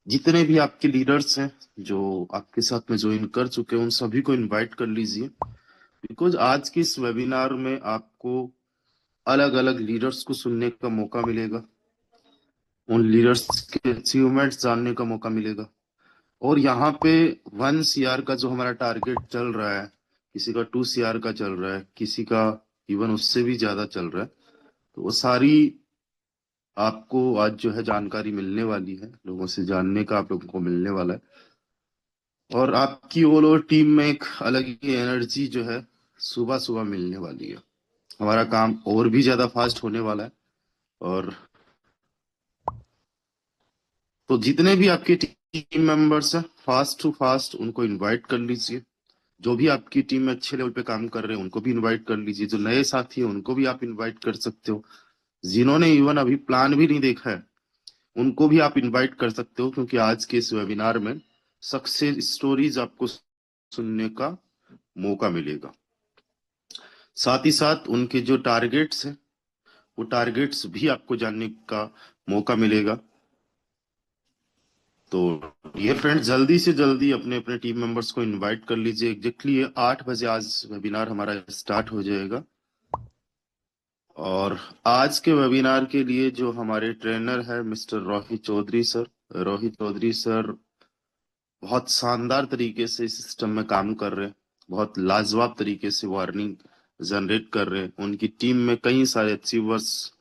जितने भी आपके लीडर्स हैं जो आपके साथ में ज्वाइन कर चुके हैं, उन सभी को इनवाइट कर लीजिए। बिकॉज आज के इस वेबिनार में आपको अलग अलग लीडर्स को सुनने का मौका मिलेगा, उन लीडर्स के अचीवमेंट्स जानने का मौका मिलेगा। और यहाँ पे 1 CR का जो हमारा टारगेट चल रहा है, किसी का 2 CR का चल रहा है, किसी का इवन उससे भी ज्यादा चल रहा है। तो वो सारी आपको आज जो है जानकारी मिलने वाली है, लोगों से जानने का आप लोगों को मिलने वाला है। और आपकी ऑल ओवर टीम में एक अलग ही एनर्जी जो है सुबह सुबह मिलने वाली है। हमारा काम और भी ज्यादा फास्ट होने वाला है। और तो जितने भी आपके टीम मेंबर्स हैं, फास्ट टू फास्ट उनको इनवाइट कर लीजिए। जो भी आपकी टीम में अच्छे लेवल पे काम कर रहे हैं उनको भी इनवाइट कर लीजिए। जो नए साथी हैं उनको भी आप इनवाइट कर सकते हो। जिन्होंने इवन अभी प्लान भी नहीं देखा है उनको भी आप इनवाइट कर सकते हो, क्योंकि आज के इस वेबिनार में सक्सेस स्टोरीज आपको सुनने का मौका मिलेगा। साथ ही साथ उनके जो टारगेट्स हैं वो टारगेट्स भी आपको जानने का मौका मिलेगा। तो ये फ्रेंड्स, जल्दी से जल्दी अपने अपने टीम मेंबर्स को इनवाइट कर लीजिए। एग्जैक्टली 8 बजे आज वेबिनार हमारा स्टार्ट हो जाएगा। और आज के वेबिनार के लिए जो हमारे ट्रेनर है mister Rohit Chaudhary sir, Rohit Chaudhary sir बहुत शानदार तरीके से इस सिस्टम में काम कर रहे हैं। बहुत लाजवाब तरीके से वो अर्निंग जनरेट कर रहे हैं। उनकी टीम में कई सारे अचीवर्स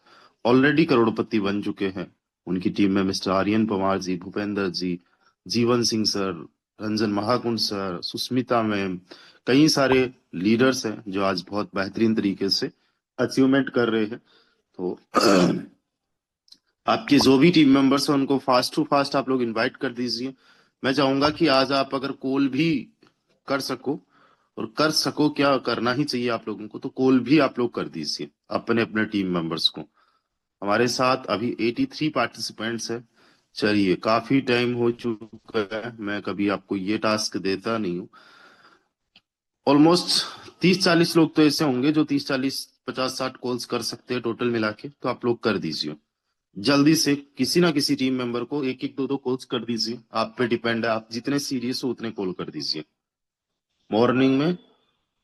ऑलरेडी करोड़पति बन चुके हैं। उनकी टीम में mister Aryan Pawar ji, Bhupendra ji, Jeevan Singh sir, Ranjan Mahakund sir, Sushmita ma'am, कई सारे लीडर्स हैं जो आज बहुत बेहतरीन तरीके से अचीवमेंट कर रहे हैं। तो आपके जो भी टीम मेंबर्स हैं उनको फास्ट टू फास्ट आप लोग इनवाइट कर दीजिए। मैं चाहूंगा कि आज आप अगर कॉल भी कर सको, और कर सको क्या करना ही चाहिए आप लोगों को, तो कॉल भी आप लोग कर दीजिए अपने अपने टीम मेंबर्स को। हमारे साथ अभी 83 पार्टिसिपेंट्स हैं। चलिए, काफी टाइम हो चुका है, मैं कभी आपको ये टास्क देता नहीं हूँ। ऑलमोस्ट 30-40 लोग तो ऐसे होंगे जो 30-40-50-60 कॉल्स कर सकते हैं टोटल मिला के, तो आप लोग कर दीजिए। जल्दी से किसी ना किसी टीम मेंबर को एक एक दो दो कॉल्स कर दीजिए। आप पे डिपेंड है, आप जितने सीरियस हो उतने कॉल कर दीजिए। मॉर्निंग में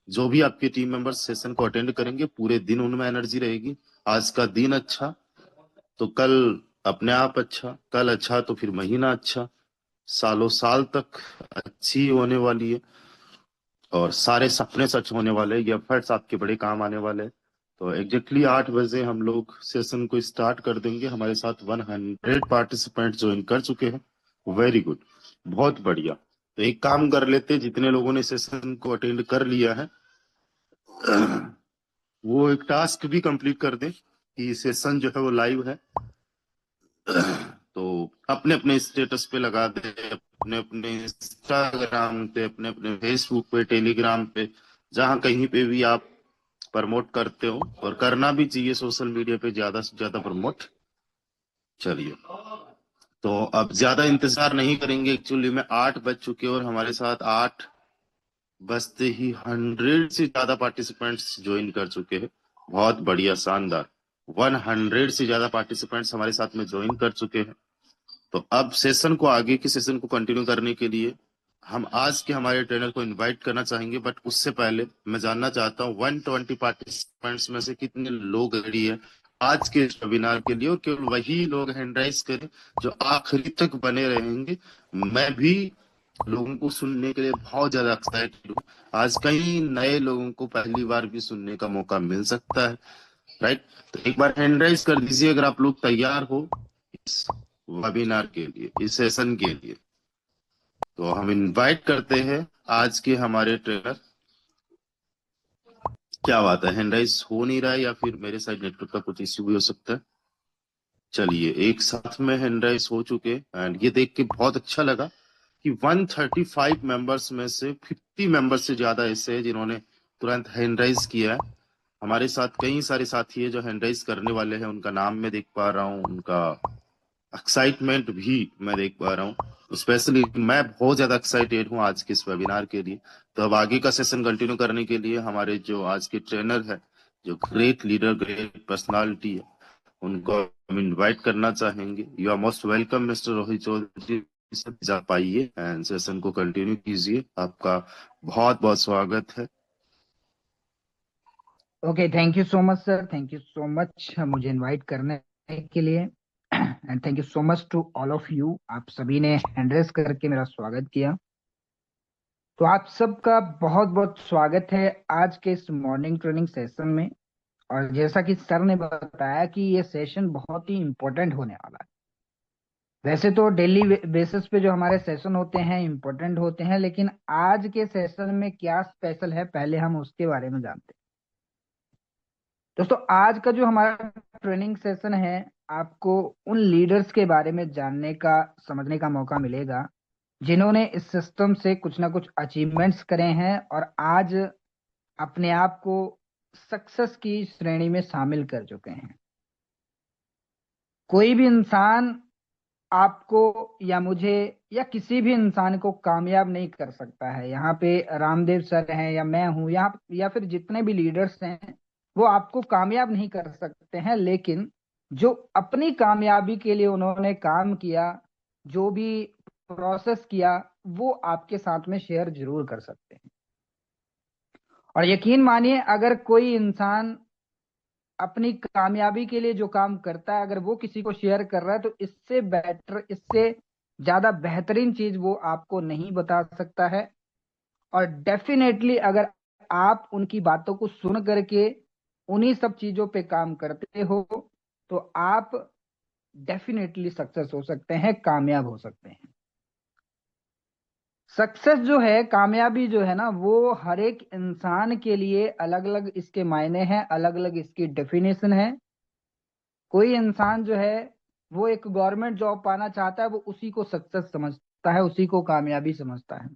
जो भी आपके टीम मेंबर्स सेशन को अटेंड करेंगे पूरे दिन उनमें एनर्जी रहेगी। आज का दिन अच्छा तो कल अपने आप अच्छा, कल अच्छा तो फिर महीना अच्छा, सालों साल तक अच्छी होने वाली है। और सारे सपने सच होने वाले हैं, ये एफर्ट्स आपके बड़े काम आने वाले हैं। तो एग्जैक्टली 8 बजे हम लोग सेशन को स्टार्ट कर देंगे। हमारे साथ 100 पार्टिसिपेंट ज्वाइन कर चुके हैं। वेरी गुड, बहुत बढ़िया। तो एक काम कर लेते हैं, जितने लोगों ने सेशन को अटेंड कर लिया है वो एक टास्क भी कंप्लीट कर दें कि सेशन जो है वो लाइव है। तो अपने अपने स्टेटस पे लगा दे, अपने अपने इंस्टाग्राम पे, अपने अपने फेसबुक पे, टेलीग्राम पे, जहां कहीं पे भी आप प्रमोट करते हो। और करना भी चाहिए सोशल मीडिया पे ज्यादा से ज्यादा प्रमोट। चलिए, तो अब ज्यादा इंतजार नहीं करेंगे। एक्चुअली में 8 बज चुके हैं और हमारे साथ 8 बजते ही 100 से ज्यादा पार्टिसिपेंट्स ज्वाइन कर चुके हैं। बहुत बढ़िया, शानदार। 100 से ज्यादा पार्टिसिपेंट्स हमारे साथ में ज्वाइन कर चुके हैं। तो अब सेशन को, आगे की सेशन को कंटिन्यू करने के लिए हम आज के हमारे ट्रेनर को इनवाइट करना चाहेंगे। बट उससे पहले मैं जानना चाहता हूँ 120 पार्टिसिपेंट्स में से कितने लोग रेडी है आज के वेबिनार के लिए। और केवल वही लोग हैंड राइज करें जो आखिरी तक बने रहेंगे। मैं भी लोगों को सुनने के लिए बहुत ज्यादा एक्साइटेड हूँ। आज कई नए लोगों को पहली बार भी सुनने का मौका मिल सकता है। राइट, तो एक बार हैंड राइज कर दीजिए अगर आप लोग तैयार हो इस वेबिनार के लिए, इस सेशन के लिए। तो हम इनवाइट करते हैं आज के हमारे ट्रेनर। क्या बात है, हैंड राइज हो नहीं रहा है या फिर मेरे साइड नेटवर्क का कुछ इश्यू भी हो सकता है। चलिए, एक साथ में हैंड राइज हो चुके। एंड ये देख के बहुत अच्छा लगा कि 135 मेंबर्स में से 50 मेंबर्स से ज्यादा ऐसे हैं जिन्होंने तुरंत हैंड राइज किया है। हमारे साथ कई सारे साथी है जो हैंड राइज करने वाले हैं, उनका नाम मैं देख पा रहा हूँ, उनका एक्साइटमेंट भी मैं देख पा रहा हूँ। स्पेशली मैं बहुत ज्यादा एक्साइटेड हूँ आज के इस वेबिनार के लिए। तो अब आगे का सेशन कंटिन्यू करने के लिए हमारे जो आज के ट्रेनर है, जो ग्रेट लीडर, ग्रेट पर्सनालिटी है, उनको हम इनवाइट करना चाहेंगे। You are most welcome mister Rohit Chaudhary. से जा पाइए एंड सेशन को कंटिन्यू कीजिए। आपका बहुत बहुत स्वागत है। Okay, thank you so much sir, thank you so much मुझे इनवाइट करने के लिए and thank you so much to all of you. आप सभी ने हैंड रेस करके मेरा स्वागत किया, तो आप सबका बहुत बहुत स्वागत है आज के इस मॉर्निंग ट्रेनिंग सेशन में। और जैसा कि सर ने बताया कि ये सेशन बहुत ही इम्पोर्टेंट होने वाला है। वैसे तो डेली बेसिस पे जो हमारे सेशन होते हैं इम्पोर्टेंट होते हैं, लेकिन आज के सेशन में क्या स्पेशल है पहले हम उसके बारे में जानते हैं। दोस्तों, आज का जो हमारा ट्रेनिंग सेशन है, आपको उन लीडर्स के बारे में जानने का, समझने का मौका मिलेगा जिन्होंने इस सिस्टम से कुछ ना कुछ अचीवमेंट्स करे हैं और आज अपने आप को सक्सेस की श्रेणी में शामिल कर चुके हैं। कोई भी इंसान आपको या मुझे या किसी भी इंसान को कामयाब नहीं कर सकता है। यहाँ पे रामदेव सर हैं या मैं हूं या फिर जितने भी लीडर्स हैं, वो आपको कामयाब नहीं कर सकते हैं। लेकिन जो अपनी कामयाबी के लिए उन्होंने काम किया, जो भी प्रोसेस किया, वो आपके साथ में शेयर जरूर कर सकते हैं। और यकीन मानिए, अगर कोई इंसान अपनी कामयाबी के लिए जो काम करता है, अगर वो किसी को शेयर कर रहा है, तो इससे बेटर, इससे ज्यादा बेहतरीन चीज वो आपको नहीं बता सकता है। और डेफिनेटली अगर आप उनकी बातों को सुन करके उन्हीं सब चीजों पे काम करते हो, तो आप डेफिनेटली सक्सेस हो सकते हैं, कामयाब हो सकते हैं। सक्सेस जो है, कामयाबी जो है ना, वो हर एक इंसान के लिए अलग अलग इसके मायने हैं, अलग अलग इसकी डेफिनेशन है। कोई इंसान जो है वो एक गवर्नमेंट जॉब पाना चाहता है, वो उसी को सक्सेस समझता है, उसी को कामयाबी समझता है।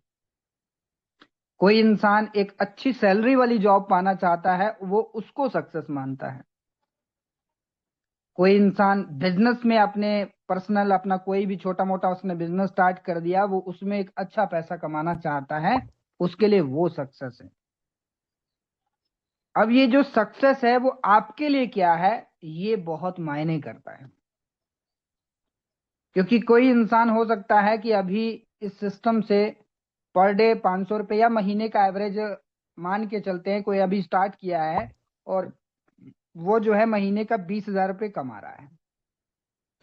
कोई इंसान एक अच्छी सैलरी वाली जॉब पाना चाहता है, वो उसको सक्सेस मानता है। कोई इंसान बिजनेस में अपने पर्सनल अपना कोई भी छोटा मोटा उसने बिजनेस स्टार्ट कर दिया, वो उसमें एक अच्छा पैसा कमाना चाहता है, उसके लिए वो सक्सेस है। अब ये जो सक्सेस है वो आपके लिए क्या है, ये बहुत मायने करता है। क्योंकि कोई इंसान हो सकता है कि अभी इस सिस्टम से पर डे 500 रुपये या महीने का एवरेज मान के चलते हैं, कोई अभी स्टार्ट किया है और वो जो है महीने का 20,000 रुपये कमा रहा है,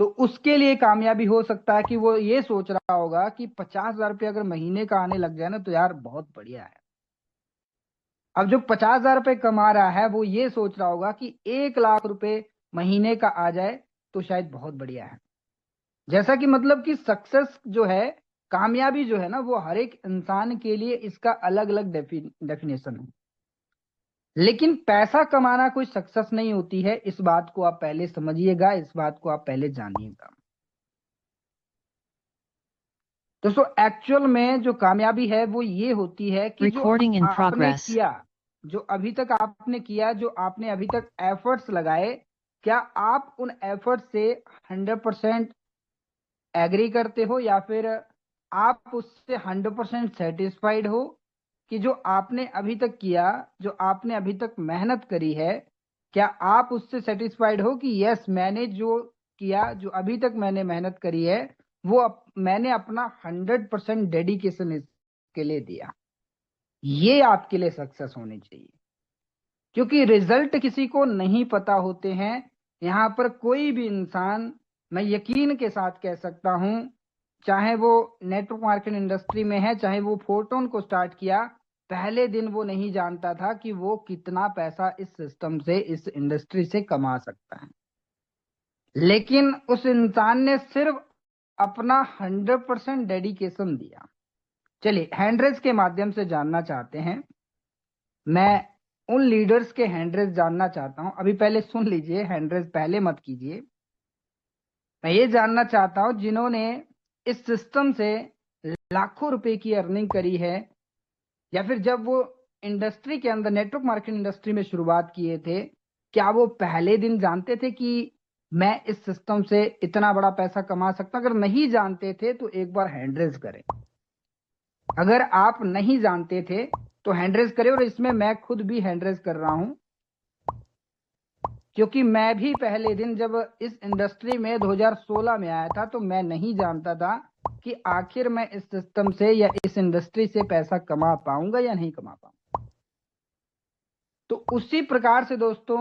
तो उसके लिए कामयाबी हो सकता है कि वो ये सोच रहा होगा कि 50,000 रुपये अगर महीने का आने लग जाए ना, तो यार बहुत बढ़िया है। अब जो 50,000 रुपये कमा रहा है, वो ये सोच रहा होगा कि 1 लाख रुपए महीने का आ जाए तो शायद बहुत बढ़िया है। जैसा कि मतलब कि सक्सेस जो है, कामयाबी जो है ना, वो हर एक इंसान के लिए इसका अलग अलग डेफिनेशन है। लेकिन पैसा कमाना कोई सक्सेस नहीं होती है, इस बात को आप पहले समझिएगा, इस बात को आप पहले जानिएगा। दोस्तों, एक्चुअल में जो कामयाबी है वो ये होती है कि जो आपने किया, जो अभी तक आपने किया, जो आपने अभी तक एफर्ट्स लगाए, क्या आप उन एफर्ट्स से 100% एग्री करते हो, या फिर आप उससे 100% सेटिस्फाइड हो कि जो आपने अभी तक किया, जो आपने अभी तक मेहनत करी है, क्या आप उससे सेटिस्फाइड हो कि यस, मैंने जो किया, जो अभी तक मैंने मेहनत करी है, वो मैंने अपना 100% डेडिकेशन इसके लिए दिया। ये आपके लिए सक्सेस होनी चाहिए। क्योंकि रिजल्ट किसी को नहीं पता होते हैं। यहाँ पर कोई भी इंसान, मैं यकीन के साथ कह सकता हूं, चाहे वो नेटवर्क मार्केटिंग इंडस्ट्री में है, चाहे वो फोटोन को स्टार्ट किया, पहले दिन वो नहीं जानता था कि वो कितना पैसा इस सिस्टम से, इस इंडस्ट्री से कमा सकता है। लेकिन उस इंसान ने सिर्फ अपना 100% डेडिकेशन दिया। चलिए, हैंडरेस के माध्यम से जानना चाहते हैं, मैं उन लीडर्स के हैंडरेस जानना चाहता हूं। अभी पहले सुन लीजिए, हैंडरेस पहले मत कीजिए। मैं ये जानना चाहता हूं जिन्होंने इस सिस्टम से लाखों रुपए की अर्निंग करी है, या फिर जब वो इंडस्ट्री के अंदर, नेटवर्क मार्केटिंग इंडस्ट्री में शुरुआत किए थे, क्या वो पहले दिन जानते थे कि मैं इस सिस्टम से इतना बड़ा पैसा कमा सकता हूं? अगर नहीं जानते थे तो एक बार हैंडरेस करें। अगर आप नहीं जानते थे तो हैंडरेस करें, और इसमें मैं खुद भी हैंडरेस कर रहा हूं, क्योंकि मैं भी पहले दिन जब इस इंडस्ट्री में 2016 में आया था, तो मैं नहीं जानता था कि आखिर मैं इस सिस्टम से या इस इंडस्ट्री से पैसा कमा पाऊंगा या नहीं कमा पाऊंगा। तो उसी प्रकार से दोस्तों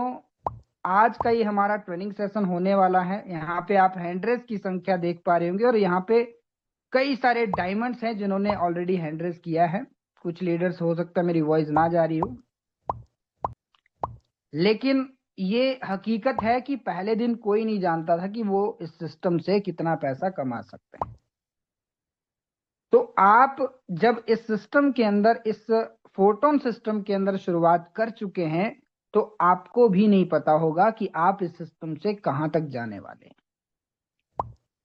आज का ये हमारा ट्रेनिंग सेशन होने वाला है। यहाँ पे आप हैंड रेस की संख्या देख पा रहे होंगे और यहाँ पे कई सारे डायमंड्स हैं जिन्होंने ऑलरेडी हैंड रेस किया है। कुछ लीडर्स हो सकता है मेरी वॉइस ना जा रही हो, लेकिन ये हकीकत है कि पहले दिन कोई नहीं जानता था कि वो इस सिस्टम से कितना पैसा कमा सकते हैं। तो आप जब इस सिस्टम के अंदर, इस फोटोन सिस्टम के अंदर शुरुआत कर चुके हैं, तो आपको भी नहीं पता होगा कि आप इस सिस्टम से कहां तक जाने वाले हैं।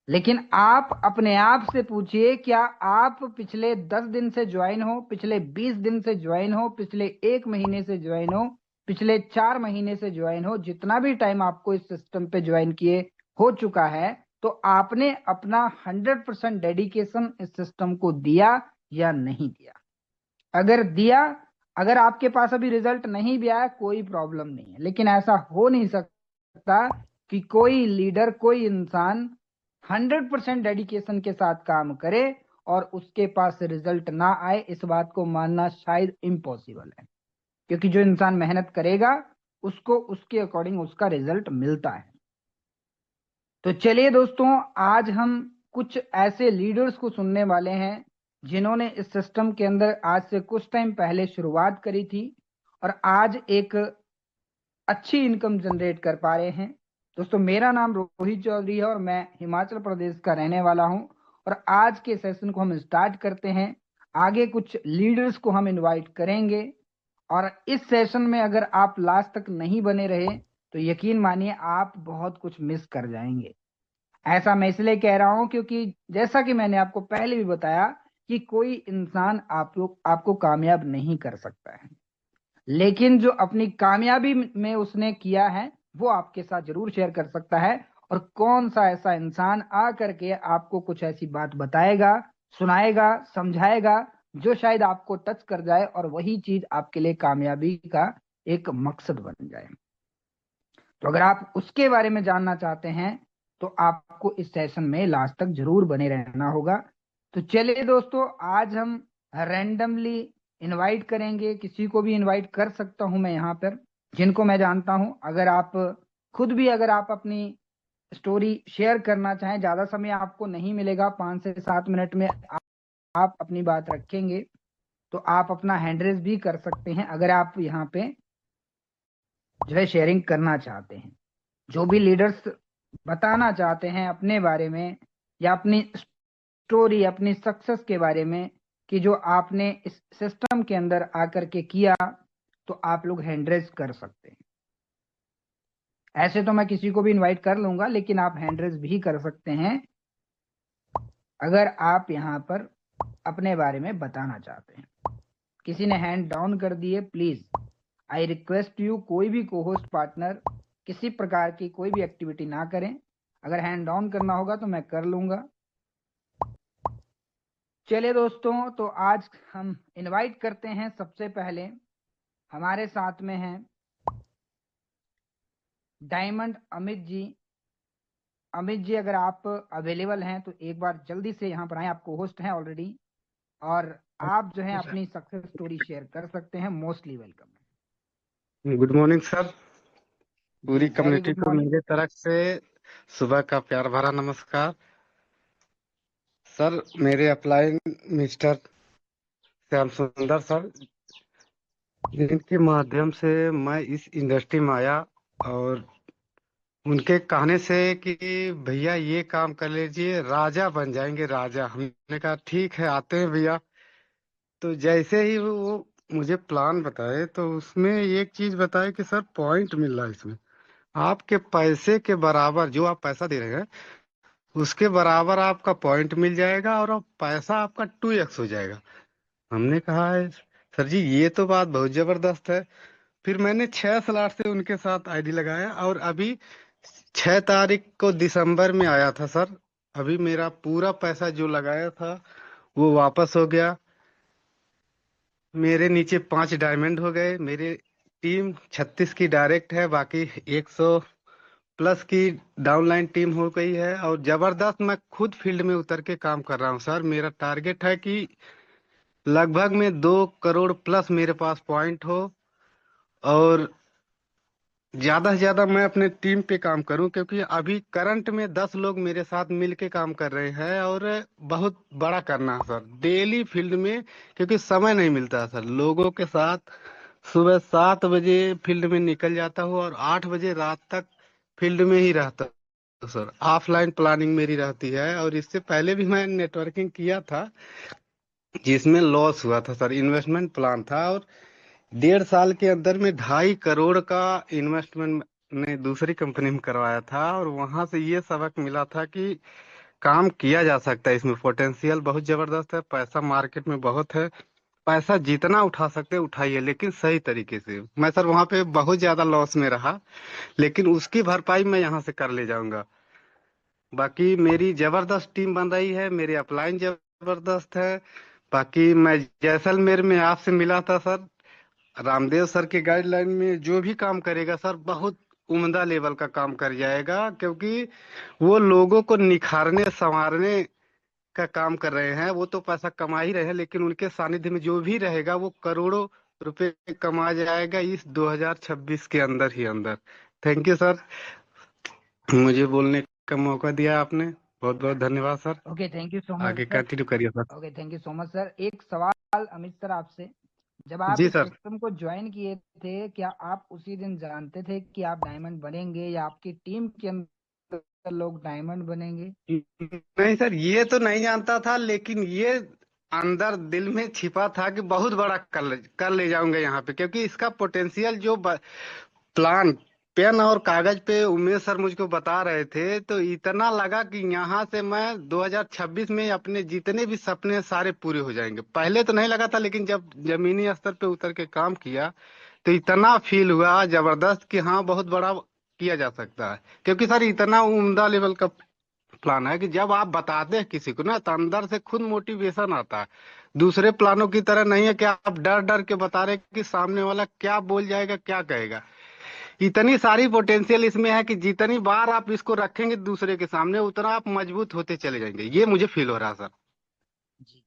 लेकिन आप अपने आप से पूछिए, क्या आप पिछले 10 दिन से ज्वाइन हो, पिछले 20 दिन से ज्वाइन हो, पिछले 1 महीने से ज्वाइन हो, पिछले 4 महीने से ज्वाइन हो, जितना भी टाइम आपको इस सिस्टम पे ज्वाइन किए हो चुका है, तो आपने अपना 100% डेडिकेशन इस सिस्टम को दिया या नहीं दिया? अगर दिया, अगर आपके पास अभी रिजल्ट नहीं भी आया कोई प्रॉब्लम नहीं है, लेकिन ऐसा हो नहीं सकता कि कोई लीडर, कोई इंसान 100% डेडिकेशन के साथ काम करे और उसके पास रिजल्ट ना आए। इस बात को मानना शायद इम्पॉसिबल है, क्योंकि जो इंसान मेहनत करेगा उसको उसके अकॉर्डिंग उसका रिजल्ट मिलता है। तो चलिए दोस्तों, आज हम कुछ ऐसे लीडर्स को सुनने वाले हैं जिन्होंने इस सिस्टम के अंदर आज से कुछ टाइम पहले शुरुआत करी थी और आज एक अच्छी इनकम जनरेट कर पा रहे हैं। दोस्तों, मेरा नाम रोहित चौधरी है और मैं हिमाचल प्रदेश का रहने वाला हूं। और आज के सेशन को हम स्टार्ट करते हैं। आगे कुछ लीडर्स को हम इनवाइट करेंगे और इस सेशन में अगर आप लास्ट तक नहीं बने रहे तो यकीन मानिए आप बहुत कुछ मिस कर जाएंगे। ऐसा मैं इसलिए कह रहा हूं क्योंकि जैसा कि मैंने आपको पहले भी बताया कि कोई इंसान आपको कामयाब नहीं कर सकता है, लेकिन जो अपनी कामयाबी में उसने किया है वो आपके साथ जरूर शेयर कर सकता है। और कौन सा ऐसा इंसान आ करके आपको कुछ ऐसी बात बताएगा, सुनाएगा, समझाएगा जो शायद आपको टच कर जाए और वही चीज आपके लिए कामयाबी का एक मकसद बन जाए। तो अगर आप उसके बारे में जानना चाहते हैं तो आपको इस सेशन में लास्ट तक जरूर बने रहना होगा। तो चलिए दोस्तों, आज हम रैंडमली इनवाइट करेंगे, किसी को भी इनवाइट कर सकता हूं मैं यहाँ पर जिनको मैं जानता हूं। अगर आप खुद भी, अगर आप अपनी स्टोरी शेयर करना चाहें, ज्यादा समय आपको नहीं मिलेगा, 5 से 7 मिनट में आप अपनी बात रखेंगे, तो आप अपना हैंड रेस भी कर सकते हैं। अगर आप यहाँ पे जो है शेयरिंग करना चाहते हैं, जो भी लीडर्स बताना चाहते हैं अपने बारे में या अपनी स्टोरी, अपनी सक्सेस के बारे में कि जो आपने इस सिस्टम के अंदर आकर के किया, तो आप लोग हैंड रेस कर सकते हैं। ऐसे तो मैं किसी को भी इनवाइट कर लूंगा, लेकिन आप हैंड रेस भी कर सकते हैं अगर आप यहाँ पर अपने बारे में बताना चाहते हैं। किसी ने हैंड डाउन कर दिए, प्लीज आई रिक्वेस्ट यू, कोई भी को होस्ट पार्टनर किसी प्रकार की कोई भी एक्टिविटी ना करें। अगर हैंड डाउन करना होगा तो मैं कर लूंगा। चलिए दोस्तों, तो आज हम इनवाइट करते हैं, सबसे पहले हमारे साथ में हैं डायमंड अमित जी। अमित जी, अगर आप अवेलेबल हैं तो एक बार जल्दी से यहाँ पर आए, आपको होस्ट हैं ऑलरेडी और आप जो है अपनी सक्सेस स्टोरी शेयर कर सकते हैं। Mostly welcome. Good morning sir, पूरी वेरी कम्युनिटी गुड को मॉर्निंग। मेरे तरफ से सुबह का प्यार भरा नमस्कार। सर, मेरे अपलाइन मिस्टर श्याम सुंदर सर, जिनके माध्यम से मैं इस इंडस्ट्री में आया और उनके कहने से कि भैया ये काम कर लीजिए, राजा बन जाएंगे राजा। हमने कहा ठीक है, आते हैं भैया। तो जैसे ही वो मुझे प्लान बताए तो उसमें एक चीज बताए कि सर पॉइंट मिल रहा है इसमें, आपके पैसे के बराबर जो आप पैसा दे रहे हैं उसके बराबर आपका पॉइंट मिल जाएगा और अब पैसा आपका 2x हो जाएगा। हमने कहा है सर जी ये तो बात बहुत जबरदस्त है। फिर मैंने 6 स्लॉट से उनके साथ आईडी लगाया और अभी 6 तारीख को दिसंबर में आया था सर। अभी मेरा पूरा पैसा जो लगाया था वो वापस हो गया। मेरे नीचे 5 डायमंड हो गए। मेरे टीम 36 की डायरेक्ट है, बाकी प्लस की डाउनलाइन टीम हो गई है, और जबरदस्त मैं खुद फील्ड में उतर के काम कर रहा हूँ सर। मेरा टारगेट है कि लगभग में 2 करोड़ प्लस मेरे पास पॉइंट हो, और ज्यादा से ज्यादा मैं अपने टीम पे काम करूं, क्योंकि अभी करंट में 10 लोग मेरे साथ मिल के काम कर रहे हैं, और बहुत बड़ा करना है सर डेली फील्ड में, क्योंकि समय नहीं मिलता है सर लोगों के साथ। सुबह 7 बजे फील्ड में निकल जाता हूँ और 8 बजे रात तक फील्ड में ही रहता हूँ सर। ऑफलाइन प्लानिंग मेरी रहती है, और इससे पहले भी मैं नेटवर्किंग किया था जिसमें लॉस हुआ था सर। इन्वेस्टमेंट प्लान था, और 1.5 साल के अंदर में 2.5 करोड़ का इन्वेस्टमेंट ने दूसरी कंपनी में करवाया था, और वहां से ये सबक मिला था कि काम किया जा सकता है, इसमें पोटेंशियल बहुत जबरदस्त है, पैसा मार्केट में बहुत है। पैसा जितना उठा सकते हैं उठाइए, लेकिन सही तरीके से। मैं सर वहां पे बहुत ज्यादा लॉस में रहा, लेकिन उसकी भरपाई मैं यहाँ से कर ले जाऊंगा। बाकी मेरी जबरदस्त टीम बन रही है, मेरी अपलाइन जबरदस्त है। बाकी मैं जैसलमेर में आपसे मिला था सर, रामदेव सर के गाइडलाइन में जो भी काम करेगा सर बहुत उम्दा लेवल का काम कर जाएगा, क्योंकि वो लोगों को निखारने संवारने का काम कर रहे हैं। वो तो पैसा कमा ही रहे हैं, लेकिन उनके सानिध्य में जो भी रहेगा वो करोड़ों रुपए कमा जाएगा इस 2026 के अंदर ही अंदर। थैंक यू सर, मुझे बोलने का मौका दिया आपने। बहुत बहुत धन्यवाद sir. Okay, thank you so much आगे सर। कंटिन्यू करिए sir. Okay, thank you so much sir. एक सवाल अमित सर आपसे, जब आप जी इस सर। सिस्टम को ज्वाइन किए थे, क्या आप उसी दिन जानते थे कि आप डायमंड बनेंगे, या आपकी टीम के अंदर लोग डायमंड बनेंगे? नहीं सर, ये तो नहीं जानता था, लेकिन ये अंदर दिल में छिपा था कि बहुत बड़ा कर ले जाऊंगा यहाँ पे, क्योंकि इसका पोटेंशियल जो प्लान पेन और कागज पे उमेश सर मुझको बता रहे थे, तो इतना लगा कि यहाँ से मैं 2026 में अपने जितने भी सपने सारे पूरे हो जाएंगे। पहले तो नहीं लगा था, लेकिन जब जमीनी स्तर पे उतर के काम किया तो इतना फील हुआ जबरदस्त कि हाँ बहुत बड़ा किया जा सकता है। क्योंकि सर इतना उम्दा लेवल का प्लान है कि जब आप बताते हैं किसी को ना, तो अंदर से खुद मोटिवेशन आता है। दूसरे प्लानों की तरह नहीं है कि आप डर डर के बता रहे कि सामने वाला क्या बोल जाएगा क्या कहेगा। इतनी सारी पोटेंशियल इसमें है कि जितनी बार आप इसको रखेंगे दूसरे के सामने, उतना आप मजबूत होते चले जाएंगे। ये मुझे फील हो रहा है सर। जी,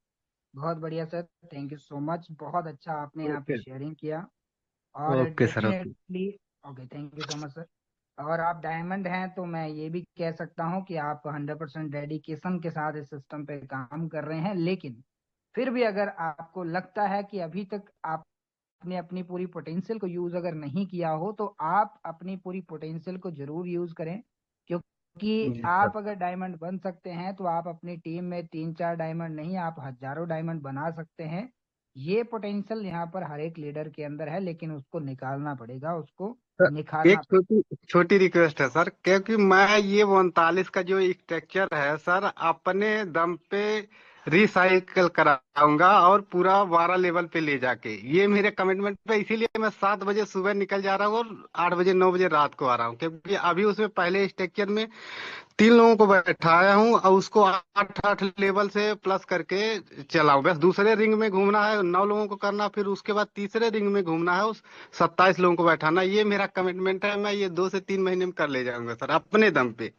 बहुत बढ़िया sir, thank you so much. बहुत अच्छा आपने यहाँ पे ओके। शेयरिंग किया, और okay sir. Okay. Definitely okay, thank you so much sir. और आप डायमंड हैं तो मैं ये भी कह सकता हूँ कि आप 100% डेडिकेशन के साथ इस सिस्टम पे काम कर रहे हैं। लेकिन फिर भी अगर आपको लगता है कि अभी तक आपने अपनी पूरी पोटेंशियल को यूज अगर नहीं किया हो, तो आप अपनी पूरी पोटेंशियल को जरूर यूज करें, क्योंकि जी सर। आप अगर डायमंड बन सकते हैं तो आप अपनी टीम में 3-4 डायमंड नहीं, आप हजारों डायमंड बना सकते हैं। ये पोटेंशियल यहाँ पर हर एक लीडर के अंदर है, लेकिन उसको निकालना पड़ेगा, उसको सर एक निखारना पड़ेगा। छोटी छोटी रिक्वेस्ट है सर, क्योंकि मैं ये 39 का जो स्ट्रक्चर है सर अपने दम पे रिसाइकल कराऊंगा, और पूरा 12 लेवल पे ले जाके, ये मेरे कमिटमेंट पे। इसीलिए मैं 7 बजे सुबह निकल जा रहा हूँ और 8 बजे 9 बजे रात को आ रहा हूँ, क्योंकि अभी उसमें पहले स्ट्रक्चर में 3 लोगों को बैठाया हूँ, और उसको 8-8 लेवल से प्लस करके चलाऊं। बस दूसरे रिंग में घूमना है, 9 लोगों को करना, फिर उसके बाद तीसरे रिंग में घूमना है, उस 27 लोगों को बैठाना। ये मेरा कमिटमेंट है, मैं ये 2 से 3 महीने में कर ले जाऊंगा सर अपने दम पे।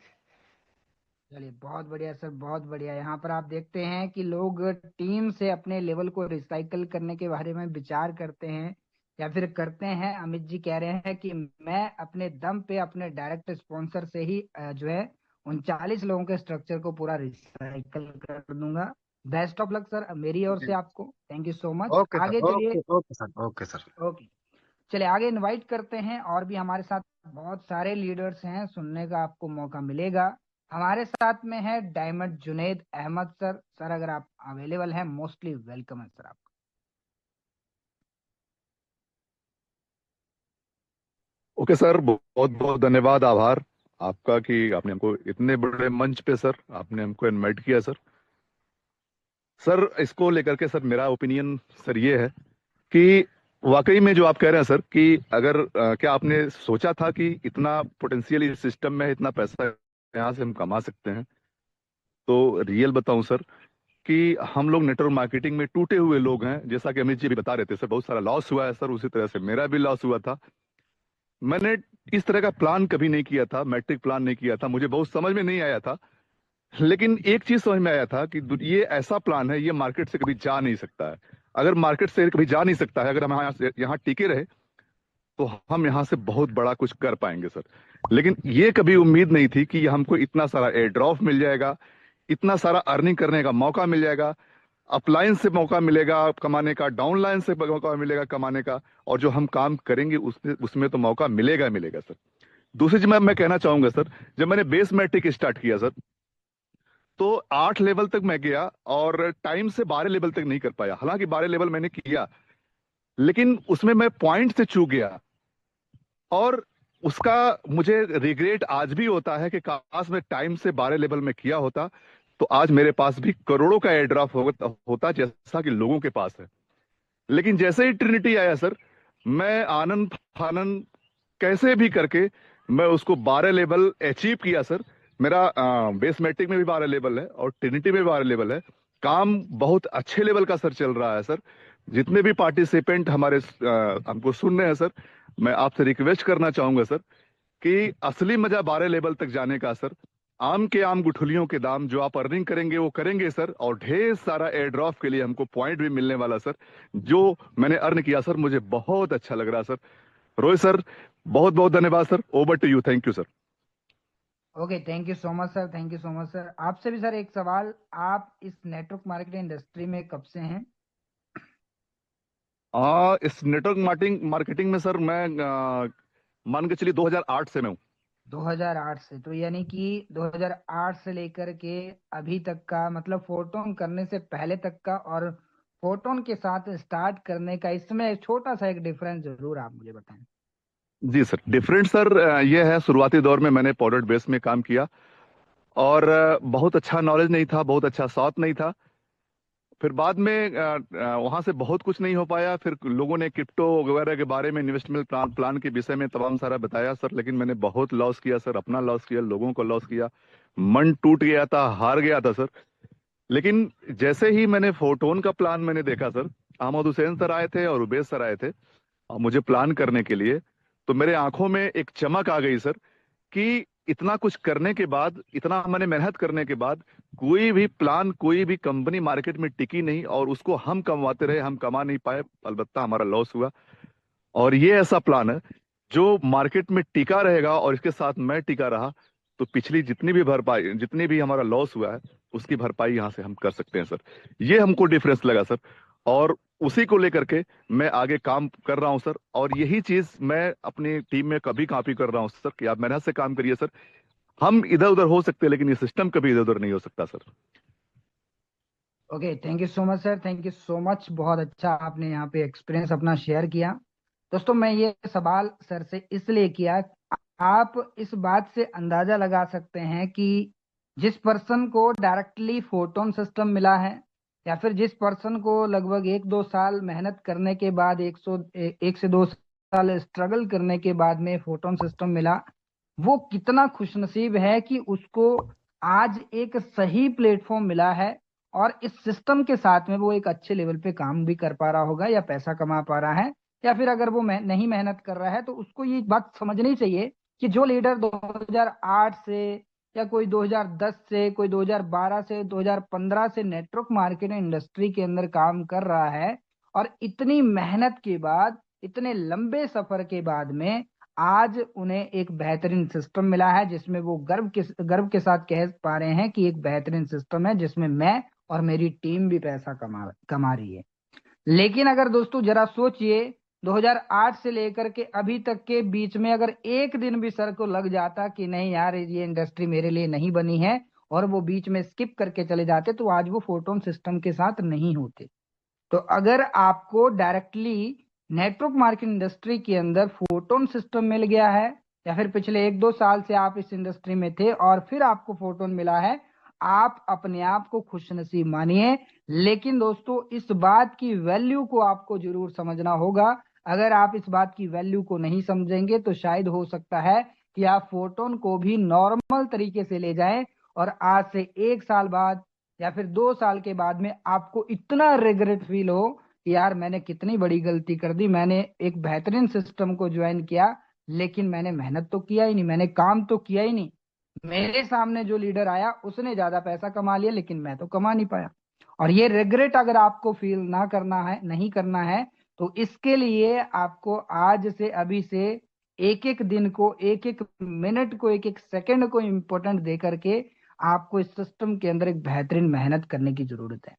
चलिए, बहुत बढ़िया सर, बहुत बढ़िया। यहाँ पर आप देखते हैं कि लोग टीम से अपने लेवल को रिसाइकल करने के बारे में विचार करते हैं, या फिर करते हैं। अमित जी कह रहे हैं कि मैं अपने दम पे अपने डायरेक्ट स्पॉन्सर से ही जो है 39 लोगों के स्ट्रक्चर को पूरा रिसाइकल कर दूंगा। बेस्ट ऑफ लक सर, मेरी ओर से आपको thank you so much. Okay आगे सर। चलिए। Okay okay sir. Okay sir. Okay, चलिए आगे इनवाइट करते हैं। और भी हमारे साथ बहुत सारे लीडर्स हैं, सुनने का आपको मौका मिलेगा। हमारे साथ में है diamond Junaid Ahmed sir. Sir अगर आप अवेलेबल हैं, मोस्टली वेलकम है सर आपका। ओके सर, बहुत बहुत धन्यवाद, आभार आपका कि आपने हमको इतने बड़े मंच पे सर आपने हमको इनवाइट किया सर। सर इसको लेकर के सर मेरा ओपिनियन सर ये है कि वाकई में जो आप कह रहे हैं सर कि अगर क्या आपने सोचा था कि इतना पोटेंशियल इस सिस्टम में है, इतना पैसा यहाँ से हम कमा सकते हैं? तो रियल बताऊं सर कि हम लोग नेटवर्क मार्केटिंग में टूटे हुए लोग हैं, जैसा कि अमित जी भी बता रहे थे सर, बहुत सारा लॉस हुआ है सर, उसी तरह से मेरा भी लॉस हुआ था। मैंने इस तरह का प्लान कभी नहीं किया था, मैट्रिक प्लान नहीं किया था, मुझे बहुत समझ में नहीं आया था। लेकिन एक चीज समझ में आया था कि ये ऐसा प्लान है, ये मार्केट से कभी जा नहीं सकता है। अगर मार्केट से कभी जा नहीं सकता है, अगर हम यहाँ टिके रहे तो हम यहाँ से बहुत बड़ा कुछ कर पाएंगे सर। लेकिन ये कभी उम्मीद नहीं थी कि हमको इतना सारा एयर ड्रॉप मिल जाएगा, इतना सारा अर्निंग करने का मौका मिल जाएगा, अपलाइन से मौका मिलेगा कमाने का, डाउनलाइन से मौका मिलेगा कमाने का, और जो हम काम करेंगे उसमें तो मौका मिलेगा मिलेगा सर। दूसरी चीज मैं कहना चाहूंगा सर, जब मैंने बेस मैट्रिक स्टार्ट किया सर, तो 8 लेवल तक मैं गया और टाइम से 12 लेवल तक नहीं कर पाया। हालांकि 12 लेवल मैंने किया, लेकिन उसमें मैं पॉइंट से चूक गया, और उसका मुझे रिग्रेट आज भी होता है कि काश मैं टाइम से 12 लेवल में किया होता, तो आज मेरे पास भी करोड़ों का एयर ड्रॉप होता जैसा कि लोगों के पास है। लेकिन जैसे ही ट्रिनिटी आया सर, मैं आनंद फानन कैसे भी करके मैं उसको 12 लेवल अचीव किया सर। मेरा बेस मैट्रिक में भी 12 लेवल है और ट्रिनिटी में भी 12 लेवल है। काम बहुत अच्छे लेवल का सर चल रहा है सर। जितने भी पार्टिसिपेंट हमारे हमको सुन रहे हैं सर, मैं आपसे रिक्वेस्ट करना चाहूंगा सर कि असली मजा 12 लेवल तक जाने का सर, आम के आम गुठलियों के दाम, जो आप अर्निंग करेंगे वो करेंगे सर, और ढेर सारा एयर ड्रॉप के लिए हमको पॉइंट भी मिलने वाला सर। जो मैंने अर्न किया सर, मुझे बहुत अच्छा लग रहा सर। रोहित सर, बहुत बहुत धन्यवाद sir. Over to you. Thank you sir. Okay, thank you so much sir, thank you so much sir. आपसे भी सर एक सवाल, आप इस नेटवर्क मार्केटिंग इंडस्ट्री में कब से हैं? इस नेटवर्क मार्केटिंग में सर मैं मान के चलिए 2008 से मैं हूँ। 2008 से, तो यानी कि 2008 से लेकर के अभी तक का, मतलब फोटोन करने से पहले तक का और फोटोन के साथ स्टार्ट करने का, इसमें छोटा सा एक डिफरेंस जरूर आप मुझे बताएं। जी सर, डिफरेंट सर ये है, शुरुआती दौर में मैंने प्रोडक्ट बेस में काम किया, और बहुत अच्छा नॉलेज नहीं था, बहुत अच्छा साथ नहीं था। फिर बाद में वहां से बहुत कुछ नहीं हो पाया। फिर लोगों ने क्रिप्टो वगैरह के बारे में, इन्वेस्टमेंट प्लान के विषय में तमाम सारा बताया सर, लेकिन मैंने बहुत लॉस किया सर, अपना लॉस किया, लोगों को लॉस किया, मन टूट गया था, हार गया था सर। लेकिन जैसे ही मैंने फोटोन का प्लान मैंने देखा सर, अहमद हुसैन सर आए थे और उबैस सर आए थे मुझे प्लान करने के लिए, तो मेरे आंखों में एक चमक आ गई सर कि इतना कुछ करने के बाद, इतना मैंने मेहनत करने के बाद, कोई भी प्लान, कोई भी कंपनी मार्केट में टिकी नहीं, और उसको हम कमवाते रहे, हम कमा नहीं पाए, अलबत्ता हमारा लॉस हुआ। और ये ऐसा प्लान है जो मार्केट में टिका रहेगा, और इसके साथ मैं टिका रहा, तो पिछली जितनी भी भरपाई, जितनी भी हमारा लॉस हुआ है, उसकी भरपाई यहां से हम कर सकते हैं सर। ये हमको डिफरेंस लगा सर, और उसी को लेकर के मैं आगे काम कर रहा हूं सर। और यही चीज मैं अपनी टीम में कभी कॉपी कर रहा हूं सर कि आप मेहनत से काम करिए सर। हम इधर उधर हो सकते हैं, लेकिन ये सिस्टम कभी इधर उधर नहीं हो सकता sir. Okay, thank you so much sir, thank you so much. बहुत अच्छा आपने यहाँ पे एक्सपीरियंस अपना शेयर किया। दोस्तों, मैं ये सवाल सर से इसलिए किया, आप इस बात से अंदाजा लगा सकते हैं कि जिस पर्सन को डायरेक्टली फोटोन सिस्टम मिला है, या फिर जिस पर्सन को लगभग 1-2 साल मेहनत करने के बाद, 1 से 2 साल स्ट्रगल करने के बाद में फोटोन सिस्टम मिला, वो कितना खुशनसीब है कि उसको आज एक सही प्लेटफॉर्म मिला है, और इस सिस्टम के साथ में वो एक अच्छे लेवल पे काम भी कर पा रहा होगा, या पैसा कमा पा रहा है। या फिर अगर वो नहीं मेहनत कर रहा है, तो उसको ये बात समझनी चाहिए कि जो लीडर 2008 से, या कोई 2010 से, कोई 2012 से, 2015 से नेटवर्क मार्केटिंग इंडस्ट्री के अंदर काम कर रहा है, और इतनी मेहनत के बाद, इतने लंबे सफर के बाद में आज उन्हें एक बेहतरीन सिस्टम मिला है, जिसमें वो गर्व के साथ कह पा रहे हैं कि एक बेहतरीन सिस्टम है जिसमें मैं और मेरी टीम भी पैसा कमा रही है। लेकिन अगर दोस्तों जरा सोचिए, 2008 से लेकर के अभी तक के बीच में अगर एक दिन भी सर को लग जाता कि नहीं यार, ये इंडस्ट्री मेरे लिए नहीं बनी है, और वो बीच में स्किप करके चले जाते, तो आज वो फोटोन सिस्टम के साथ नहीं होते। तो अगर आपको डायरेक्टली नेटवर्क मार्केटिंग इंडस्ट्री के अंदर फोटोन सिस्टम मिल गया है, या फिर पिछले 1-2 साल से आप इस इंडस्ट्री में थे और फिर आपको फोटोन मिला है, आप अपने आप को खुशनसीब मानिए। लेकिन दोस्तों, इस बात की वैल्यू को आपको जरूर समझना होगा। अगर आप इस बात की वैल्यू को नहीं समझेंगे, तो शायद हो सकता है कि आप फोटोन को भी नॉर्मल तरीके से ले जाएं, और आज से 1 साल बाद या फिर 2 साल के बाद में आपको इतना रिग्रेट फील हो कि यार, मैंने कितनी बड़ी गलती कर दी, मैंने एक बेहतरीन सिस्टम को ज्वाइन किया लेकिन मैंने मेहनत तो किया ही नहीं, मैंने काम तो किया ही नहीं। मेरे सामने जो लीडर आया उसने ज्यादा पैसा कमा लिया, लेकिन मैं तो कमा नहीं पाया। और ये रिग्रेट अगर आपको फील ना करना है, नहीं करना है, तो इसके लिए आपको आज से, अभी से एक एक दिन को, एक एक मिनट को, एक एक सेकंड को इम्पोर्टेंट दे करके आपको इस सिस्टम के अंदर एक बेहतरीन मेहनत करने की जरूरत है।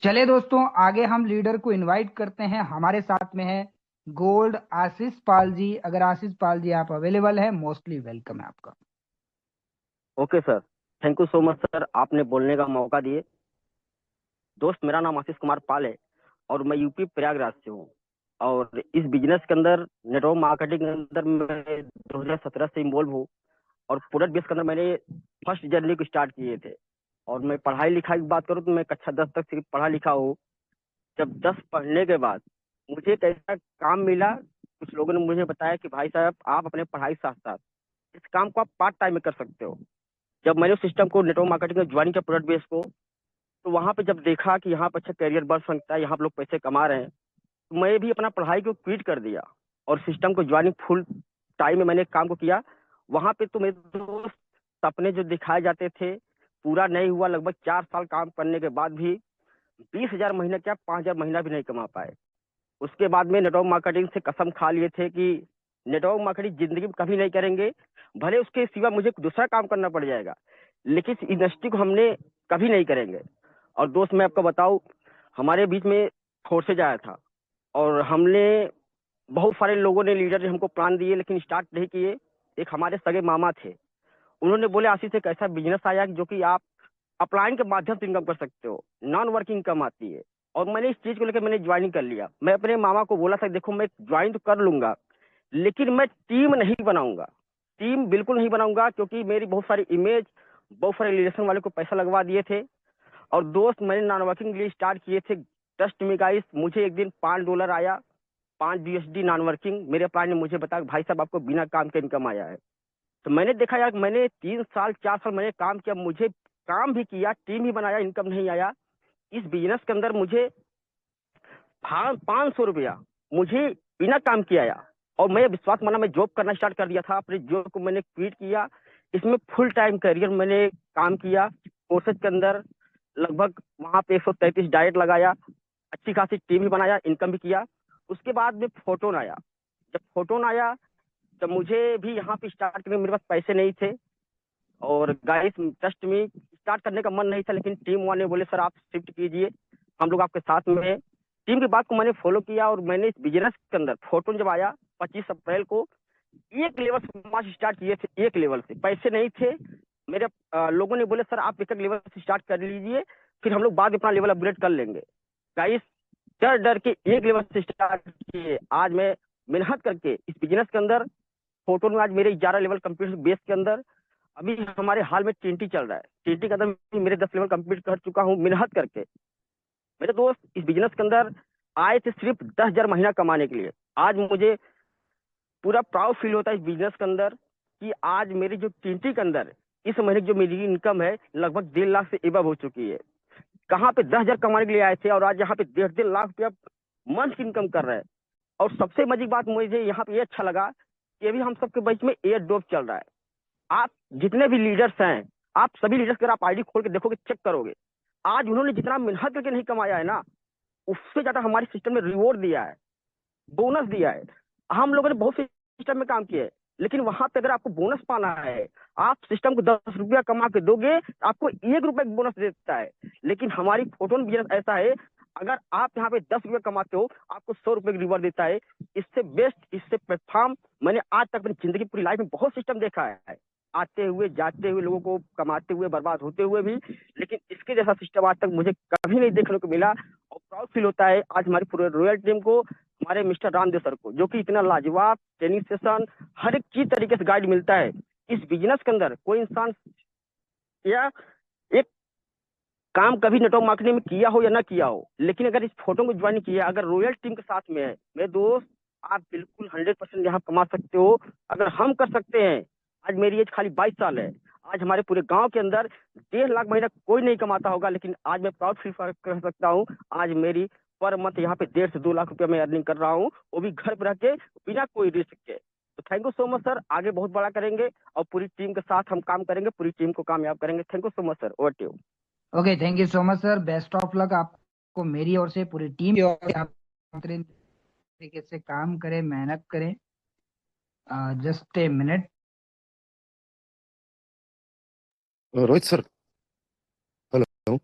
चले दोस्तों, आगे हम लीडर को इनवाइट करते हैं। हमारे साथ में है गोल्ड आशीष पाल जी। अगर आशीष पाल जी आप अवेलेबल है, मोस्टली वेलकम है आपका। Okay sir, thank you so much sir, आपने बोलने का मौका दिए। दोस्त, मेरा नाम आशीष कुमार पाल है और मैं यूपी प्रयागराज से हूँ। और इस बिजनेस के अंदर, नेटवर्क मार्केटिंग के अंदर मैं 2017 से इन्वॉल्व हूँ। और प्रोडक्ट बेस के अंदर मैंने फर्स्ट जर्नी को स्टार्ट किए थे। और मैं पढ़ाई लिखाई की बात करूँ तो मैं कक्षा 10 तक सिर्फ पढ़ा लिखा हूँ। जब 10 पढ़ने के बाद मुझे एक ऐसा काम मिला, कुछ लोगों ने मुझे बताया कि भाई साहब, आप अपने पढ़ाई के साथ साथ इस काम को आप पार्ट टाइम में कर सकते हो। जब मैंने उस सिस्टम को, नेटवर्क मार्केटिंग में ज्वाइन किया, प्रोडक्ट बेस को, तो वहाँ पे जब देखा कि यहाँ पे अच्छा करियर बढ़ सकता है, यहाँ पे लोग पैसे कमा रहे हैं, तो मैं भी अपना पढ़ाई को क्विट कर दिया और सिस्टम को ज्वाइनिंग फुल टाइम में मैंने काम को किया। वहाँ पे तो मेरे दोस्त, सपने जो दिखाए जाते थे पूरा नहीं हुआ। लगभग 4 साल काम करने के बाद भी 20,000 महीना क्या, 5,000 महीना भी नहीं कमा पाए। उसके बाद में नेटवर्क मार्केटिंग से कसम खा लिए थे कि नेटवर्क मार्केटिंग जिंदगी में कभी नहीं करेंगे, भले उसके सिवा मुझे दूसरा काम करना पड़ जाएगा, लेकिन इस इंडस्ट्री को हमने कभी नहीं करेंगे। और दोस्त, मैं आपको बताऊं, हमारे बीच में फोर्सेज आया था और हमने, बहुत सारे लोगों ने, लीडर ने हमको प्लान दिए, लेकिन स्टार्ट नहीं किए। एक हमारे सगे मामा थे, उन्होंने बोले आशीष एक ऐसा बिजनेस आया जो कि आप अपलाइन के माध्यम से इनकम कर सकते हो, नॉन वर्किंग इनकम आती है। और मैंने इस चीज को लेकर मैंने ज्वाइन कर लिया। मैं अपने मामा को बोला था, देखो मैं ज्वाइन तो कर लूंगा, लेकिन मैं टीम नहीं बनाऊंगा, टीम बिल्कुल नहीं बनाऊंगा, क्योंकि मेरी बहुत सारी इमेज, बहुत सारे रिलेशन वाले को पैसा लगवा दिए थे। और दोस्त, मैंने नॉन वर्किंग के लिए स्टार्ट किए थे। ट्रस्ट मी गाइस, मुझे एक दिन $5 आया, 5 USD नॉन वर्किंग। मेरे प्लान ने मुझे बताया भाई साहब आपको बिना काम के इनकम आया है। तो मैंने देखा यार, मैंने 3 साल 4 साल मैंने काम किया, मुझे काम भी किया, टीम भी बनाया, इनकम नहीं आया। इस बिजनेस के अंदर मुझे 500 रुपया मुझे बिना काम किया आया। और मैं विश्वास माना, मैं जॉब करना स्टार्ट कर दिया था। अपने जॉब को मैंने क्विट किया, इसमें फुल टाइम करियर मैंने काम किया। कोर्सेज के अंदर लगभग वहाँ पे 133 डायरेक्ट लगाया, अच्छी खासी टीम भी बनाया, इनकम भी किया। उसके बाद में फोटोन आया। जब फोटोन आया तब मुझे भी यहाँ पे स्टार्ट करने में मेरे पास पैसे नहीं थे। और गाइस ट्रस्ट में स्टार्ट करने का मन नहीं था, लेकिन टीम वाले बोले सर आप शिफ्ट कीजिए, हम लोग आपके साथ में हैं। टीम की बात को मैंने फॉलो किया और मैंने इस बिजनेस के अंदर फोटोन जब आया 25 अप्रैल को, एक लेवल से मार्च स्टार्ट किए थे। एक लेवल से पैसे नहीं थे मेरे। लोगों ने बोले सर आप एक लेवल से स्टार्ट कर लीजिए, फिर हम लोग बाद में अपना लेवल अपग्रेड कर लेंगे। गाइस डर डर के एक लेवल से स्टार्ट किए। आज मैं मेहनत करके इस बिजनेस के अंदर, फोटो में आज मेरे 11 लेवल कंप्यूटर बेस के अंदर, अभी हमारे हाल में टीटी चल रहा है। टीटी के अंदर मेरे 10 लेवल कंप्लीट कर चुका हूँ मेहनत करके। मेरे दोस्त, इस बिजनेस के अंदर आए थे सिर्फ 10,000 महीना कमाने के लिए। आज मुझे पूरा प्राउड फील होता है इस बिजनेस के अंदर कि आज मेरी जो टीटी के अंदर इस महीने की जो मेरी इनकम है लगभग 1.5 लाख से एबव हो चुकी है। कहाँ पे 10,000 कमाने के लिए आए थे और आज यहाँ पे 1.5 लाख रुपया मंथ की इनकम कर रहे हैं। और सबसे मजे की बात मुझे यहाँ पे ये अच्छा लगा कि अभी हम सबके बीच में एयर ड्रॉप चल रहा है। आप जितने भी लीडर्स हैं, आप सभी लीडर्स अगर आप आईडी खोल के देखोगे, चेक करोगे, आज उन्होंने जितना मेहनत करके नहीं कमाया है ना, उससे ज्यादा हमारे सिस्टम में रिवॉर्ड दिया है, बोनस दिया है। हम लोगों ने बहुत से सिस्टम में काम किया है, लेकिन वहां पे अगर आपको बोनस पाना है, आप सिस्टम को 10 रुपया कमा के दोगे, आपको 1 रुपए बोनस देता है। लेकिन हमारी फोटोन बिजनेस ऐसा है, अगर आप यहाँ पे 10 रुपये कमाते हो, आपको 100 रुपए की रिवॉर्ड देता है। इससे बेस्ट, इससे प्लेटफॉर्म मैंने आज तक अपनी जिंदगी, पूरी लाइफ में बहुत सिस्टम देखा है, आते हुए जाते हुए, लोगों को कमाते हुए बर्बाद होते हुए भी, लेकिन इसके जैसा सिस्टम आज तक मुझे कभी नहीं देखने को मिला। और प्राउड फील होता है आज हमारी पूरे रॉयल टीम को, हमारे मिस्टर रामदेव सर को, जो कि इतना लाजवाब ट्रेनिंग सेशन, हर एक चीज तरीके से गाइड मिलता है। इस बिजनेस के अंदर कोई इंसान या एक काम कभी नेटवर्क मार्केटिंग में किया हो या ना किया हो, लेकिन अगर इस फोटो को ज्वाइन किया, अगर रॉयल टीम के साथ में है, मेरे दोस्त, आप बिल्कुल 100% यहाँ कमा सकते हो। अगर हम कर सकते हैं, आज मेरी एज खाली 22 साल है, आज हमारे पूरे गांव के अंदर 1.5 लाख महीना कोई नहीं कमाता होगा, लेकिन आज मैं प्राउड फील कर सकता हूँ। आज मेरी पर मंथ यहाँ पे 1.5 से 2 लाख रुपया मैं अर्निंग कर रहा हूँ, वो भी घर पर रह के, बिना कोई रिस्क के। तो thank you so much sir, आगे बहुत बड़ा करेंगे और पूरी टीम के साथ हम काम करेंगे, पूरी टीम को कामयाब करेंगे। Thank you so much sir, over to you. Okay, thank you so much sir, best of luck आपको मेरी ओर से, पूरी टीम की ओर से। आप बेहतरीन तरीके से काम करें, मेहनत करें। Just a minute. Rohit sir, hello,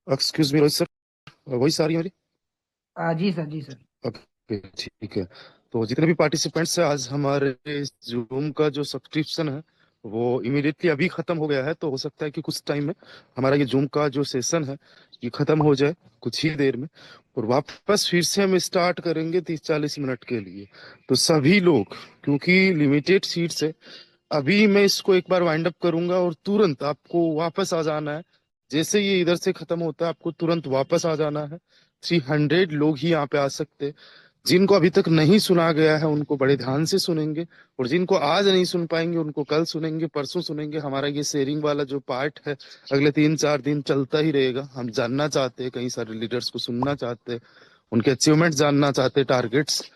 excuse me Rohit sir, voice आ रही है मेरी? जी सर, जी सर। ओके, ठीक है। तो जितने भी पार्टिसिपेंट्स हैं, आज हमारे जूम का जो सब्सक्रिप्शन है वो इमीडिएटली अभी खत्म हो गया है। तो हो सकता है कि कुछ टाइम में हमारा ये जूम का जो सेशन है ये खत्म हो जाए कुछ ही देर में, और वापस फिर से हम स्टार्ट करेंगे 30-40 मिनट के लिए। तो सभी लोग, क्योंकि लिमिटेड सीट्स है, अभी मैं इसको एक बार वाइंड अप करूंगा और तुरंत आपको वापस आ जाना है। जैसे ये इधर से खत्म होता है आपको तुरंत वापस आ जाना है। 300 लोग ही यहाँ पे आ सकते हैं। जिनको अभी तक नहीं सुना गया है उनको बड़े ध्यान से सुनेंगे, और जिनको आज नहीं सुन पाएंगे उनको कल सुनेंगे, परसों सुनेंगे। हमारा ये शेयरिंग वाला जो पार्ट है अगले 3-4 दिन चलता ही रहेगा। हम जानना चाहते हैं, कई सारे लीडर्स को सुनना चाहते हैं, उनके अचीवमेंट जानना चाहते हैं, टारगेट्स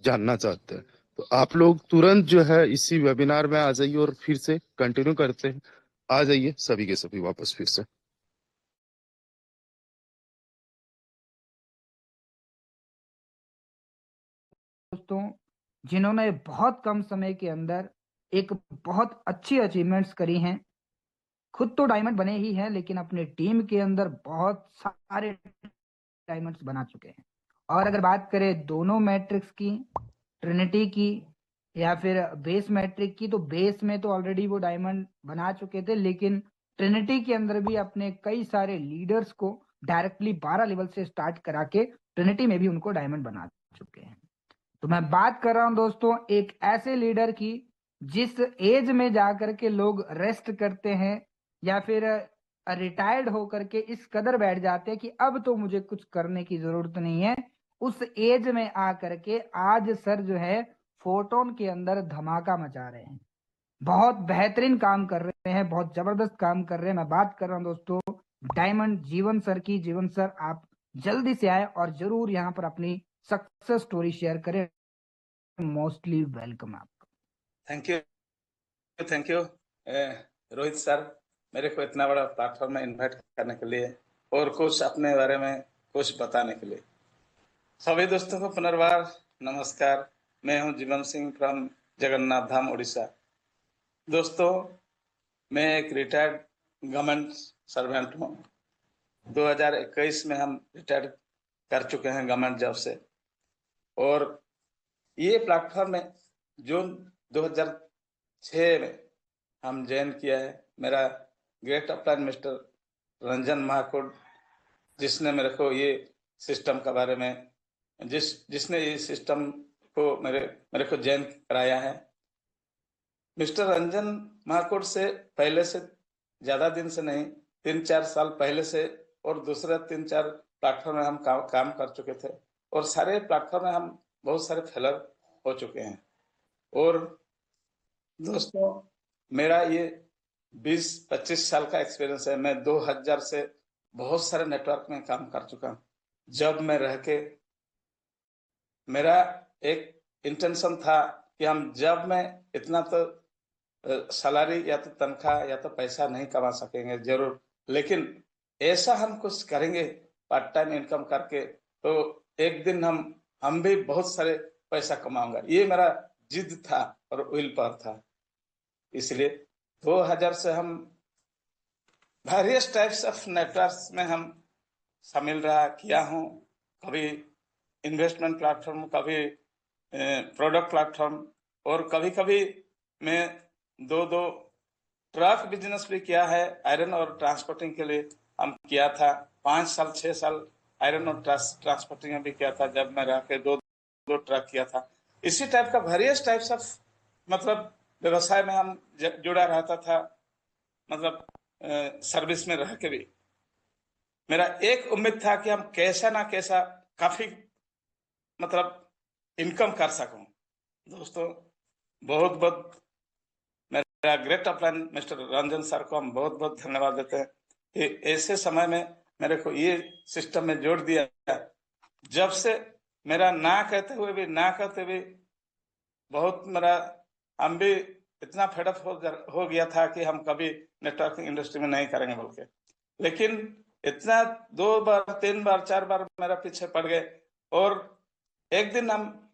जानना चाहते हैं। तो आप लोग तुरंत जो है इसी वेबिनार में आ जाइए और फिर से कंटिन्यू करते हैं। आ जाइए सभी के सभी वापस फिर से। दोस्तों, जिन्होंने बहुत कम समय के अंदर एक बहुत अच्छी अचीवमेंट्स करी हैं, खुद तो डायमंड बने ही हैं लेकिन अपने टीम के अंदर बहुत सारे डायमंड्स बना चुके हैं। और अगर बात करें दोनों मैट्रिक्स की, ट्रिनिटी की या फिर बेस मैट्रिक की, तो बेस में तो ऑलरेडी वो डायमंड बना चुके थे, लेकिन ट्रिनिटी के अंदर भी अपने कई सारे लीडर्स को डायरेक्टली 12 लेवल से स्टार्ट करा के ट्रिनिटी में भी उनको डायमंड बना चुके हैं। तो मैं बात कर रहा हूं दोस्तों एक ऐसे लीडर की जिस एज में जाकर के लोग रेस्ट करते हैं या फिर रिटायर्ड होकर के इस कदर बैठ जाते हैं कि अब तो मुझे कुछ करने की जरूरत नहीं है, उस एज में आकर के आज सर जो है फोटोन के अंदर धमाका मचा रहे हैं। बहुत बेहतरीन काम कर रहे हैं, बहुत जबरदस्त काम कर रहे हैं। मैं बात कर रहा हूं दोस्तों डायमंड जीवन सर की। जीवन सर, आप जल्दी से आए और जरूर यहाँ पर अपनी सक्सेस स्टोरी शेयर करें। मोस्टली वेलकम आपका। थैंक यू रोहित सर, मेरे को इतना बड़ा प्लेटफॉर्म में इनवाइट करने के लिए और कुछ अपने बारे में कुछ बताने के लिए। सभी दोस्तों को पुनर्बार नमस्कार। मैं हूं जीवन सिंह फ्रॉम जगन्नाथ धाम उड़ीसा। दोस्तों, मैं एक रिटायर्ड गवर्नमेंट सर्वेंट हूं। 2021 में हम रिटायर्ड कर चुके हैं गवर्नमेंट जॉब से, और ये प्लेटफॉर्म में जून 2006 में हम ज्वाइन किया है। मेरा great upline mister Ranjan Mahakud, जिसने मेरे को ये सिस्टम के बारे में जिसने ये सिस्टम को मेरे को ज्वाइन कराया है। मिस्टर रंजन महाकुड से पहले से ज्यादा दिन से नहीं, 3-4 साल पहले से और दूसरे 3-4 प्लेटफॉर्म में हम काम कर चुके थे, और सारे प्लेटफॉर्म में हम बहुत सारे फेलर हो चुके हैं। और दोस्तों, मेरा ये 20-25 साल का एक्सपीरियंस है। मैं 2000 से बहुत सारे नेटवर्क में काम कर चुका हूँ। जब मैं रह के मेरा एक इंटेंशन था कि हम जब मैं इतना तो सैलरी या तो तनख्वाह या तो पैसा नहीं कमा सकेंगे जरूर, लेकिन ऐसा हम कुछ करेंगे पार्ट टाइम इनकम करके, तो एक दिन हम भी बहुत सारे पैसा कमाऊंगा। ये मेरा जिद था और विल पावर था। इसलिए 2000 से हम वेरियस टाइप्स ऑफ नेटवर्क्स में हम शामिल किया हूँ। कभी इन्वेस्टमेंट प्लेटफॉर्म, कभी प्रोडक्ट प्लेटफॉर्म, और कभी मैं 2 ट्रक बिजनेस भी किया है। आयरन और ट्रांसपोर्टिंग के लिए हम किया था। 5 साल 6 साल आयरन और ट्रांसपोर्टिंग में भी किया था। जब मैं रह के 2 ट्रक किया था। इसी टाइप का वेरियस टाइप्स ऑफ मतलब व्यवसाय में हम जुड़ा रहता था। मतलब सर्विस में रह के भी मेरा एक उम्मीद था कि हम कैसा ना कैसा काफी मतलब इनकम कर सकूं। दोस्तों, बहुत मेरा great upline mister Ranjan sir को हम बहुत धन्यवाद देते हैं कि ऐसे समय में मेरे को ये सिस्टम में जोड़ दिया। जब से मेरा ना कहते हुए भी बहुत मेरा, हम भी इतना फेडअप हो गया था कि हम कभी नेटवर्किंग इंडस्ट्री में नहीं करेंगे बोल के, लेकिन इतना 2 बार 3 बार 4 बार मेरा पीछे पड़ गए। और एक दिन हम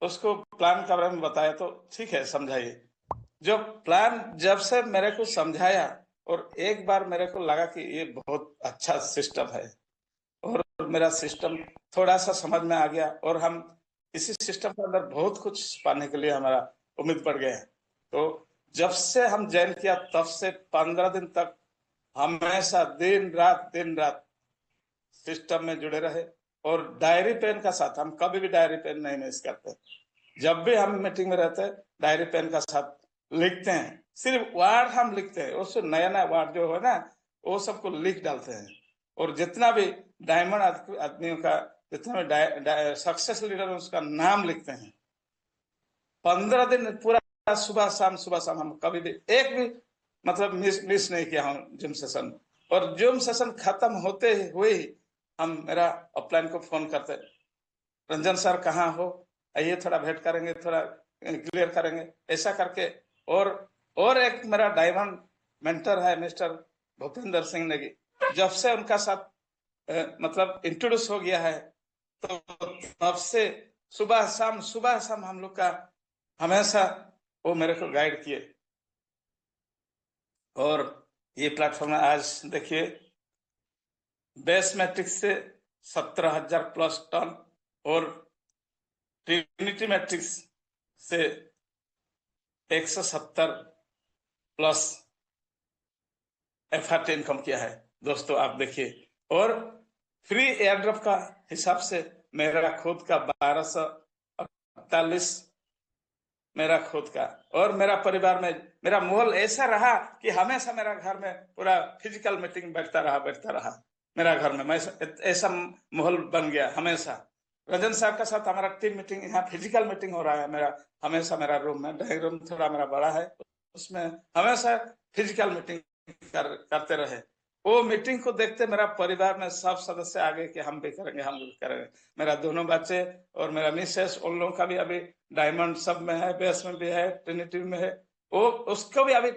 उसको प्लान के बारे में बताया तो ठीक है समझाइए। जो प्लान जब से मेरे को समझाया और एक बार मेरे को लगा कि ये बहुत अच्छा सिस्टम है और मेरा सिस्टम थोड़ा सा समझ में आ गया और हम इसी सिस्टम के अंदर बहुत कुछ पाने के लिए हमारा उम्मीद बढ़ गया है। तो जब से हम ज्वाइन किया तब से 15 दिन तक हमेशा दिन रात सिस्टम में जुड़े रहे और डायरी पेन का साथ, हम कभी भी डायरी पेन नहीं मिस करते। जब भी हम मीटिंग में रहते हैं डायरी पेन का साथ लिखते हैं, सिर्फ वर्ड हम लिखते हैं, उससे नया नया वर्ड जो है ना वो सबको लिख डालते हैं। और जितना भी डायमंड आदमियों का, जितना भी सक्सेस लीडर है उसका नाम लिखते हैं। 15 दिन पूरा सुबह शाम हम कभी भी एक भी मतलब मिस नहीं किया हम जिम सेशन। और जिम सेशन खत्म होते हुए ही हम मेरा अपलाइन को फोन करते, रंजन सर कहाँ हो, आइए थोड़ा भेंट करेंगे, थोड़ा क्लियर करेंगे, ऐसा करके। और एक मेरा डायमंड मेंटर है मिस्टर भूपेंद्र सिंह नेगी, जब से उनका साथ मतलब इंट्रोड्यूस हो गया है तो तब से सुबह शाम हम लोग का हमेशा वो मेरे को गाइड किए। और ये प्लेटफॉर्म आज देखिए बेस मैट्रिक्स से 17,000 प्लस टन और ट्रिनिटी मैट्रिक्स से 170 प्लस एफआरटी इनकम किया है दोस्तों, आप देखिए। और फ्री एयरड्रॉप का हिसाब से मेरा खुद का 1248 मेरा खुद का, और मेरा परिवार में मेरा माहौल ऐसा रहा कि हमेशा मेरा घर में पूरा फिजिकल मीटिंग बैठता रहा मेरा घर में, मैं ऐसा माहौल बन गया। हमेशा रंजन साहब के साथ हमारा टीम मीटिंग, यहाँ फिजिकल मीटिंग हो रहा है मेरा हमेशा, मेरा रूम में, डाइनिंग रूम थोड़ा मेरा बड़ा है, उसमें हमेशा फिजिकल मीटिंग करते रहे। वो मीटिंग को देखते मेरा परिवार में सब सदस्य आगे कि हम भी करेंगे। मेरा दोनों बच्चे और मेरा मिसेस, उन लोगों का भी अभी डायमंड सब में है, बेस में भी है, ट्रिनिटी में है, वो उसको भी अभी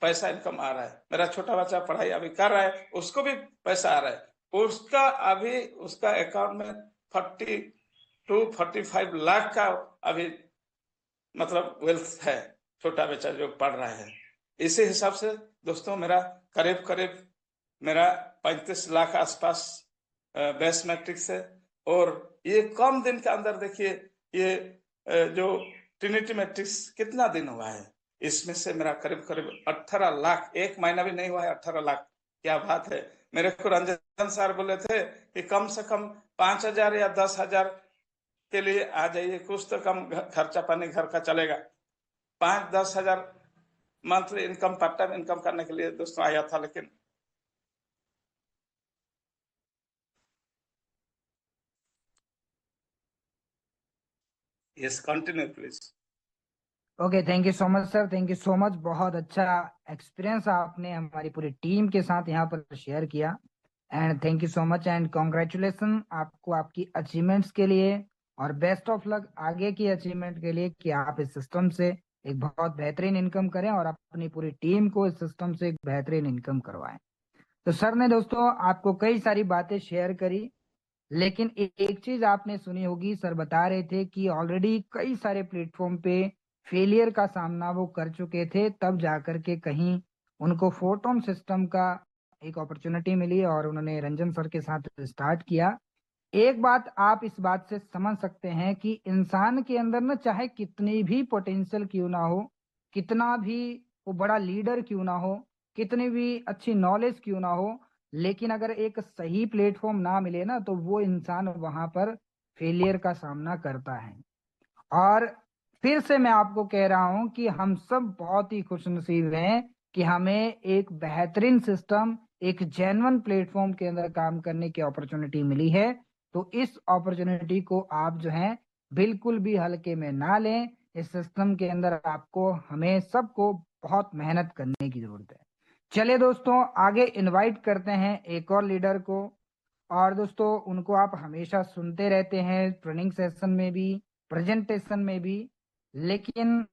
पैसा इनकम आ रहा है। मेरा छोटा बच्चा पढ़ाई अभी कर रहा है, उसको भी पैसा आ रहा है। उसका अभी उसका अकाउंट में 42-45 लाख का अभी मतलब वेल्थ है, छोटा बच्चा जो पढ़ रहा है। इसी हिसाब से दोस्तों मेरा करीब मेरा 35 लाख आसपास बेस मैट्रिक्स है। और ये कम दिन के अंदर देखिए ये जो ट्रिनिटी मैट्रिक्स कितना दिन हुआ है, इसमें से मेरा करीब 18 लाख, एक महीना भी नहीं हुआ है 18 लाख, क्या बात है। मेरे को रंजन सर बोले थे कि कम से कम 5,000 या 10,000 के लिए आ जाइए, कुछ तो कम खर्चा पानी घर का चलेगा। 5-10 हजार monthly income, part time income करने के लिए दोस्तों आया था। लेकिन yes continue please. Okay, thank you so much sir, thank you so much. बहुत अच्छा एक्सपीरियंस आपने हमारी पूरी टीम के साथ यहाँ पर शेयर किया, and thank you so much and congratulations आपको आपकी अचीवमेंट्स के लिए, और बेस्ट ऑफ लक आगे की अचीवमेंट के लिए कि आप इस सिस्टम से एक बहुत बेहतरीन इनकम करें और अपनी पूरी टीम को इस सिस्टम से एक बेहतरीन इनकम करवाएं। तो सर ने दोस्तों आपको कई सारी बातें शेयर करी, लेकिन एक चीज आपने सुनी होगी, सर बता रहे थे कि ऑलरेडी कई सारे प्लेटफॉर्म पे फेलियर का सामना वो कर चुके थे, तब जाकर के कहीं उनको फोटोन सिस्टम का एक अपॉर्चुनिटी मिली और उन्होंने रंजन सर के साथ स्टार्ट किया। एक बात आप इस बात से समझ सकते हैं कि इंसान के अंदर ना चाहे कितनी भी पोटेंशियल क्यों ना हो, कितना भी वो बड़ा लीडर क्यों ना हो, कितनी भी अच्छी नॉलेज क्यों ना हो, लेकिन अगर एक सही प्लेटफॉर्म ना मिले ना तो वो इंसान वहां पर फेलियर का सामना करता है। और फिर से मैं आपको कह रहा हूं कि हम सब बहुत ही खुशनसीब हैं कि हमें एक बेहतरीन सिस्टम, एक जेन्युइन प्लेटफॉर्म के अंदर काम करने की अपॉर्चुनिटी मिली है। तो इस अपॉर्चुनिटी को आप जो है बिल्कुल भी हल्के में ना लें। इस सिस्टम के अंदर आपको, हमें सबको बहुत मेहनत करने की जरूरत है। चलिए दोस्तों आगे इनवाइट करते हैं एक और लीडर को। और दोस्तों उनको आप हमेशा सुनते रहते हैं, ट्रेनिंग सेशन में भी, प्रेजेंटेशन में भी। लेकिन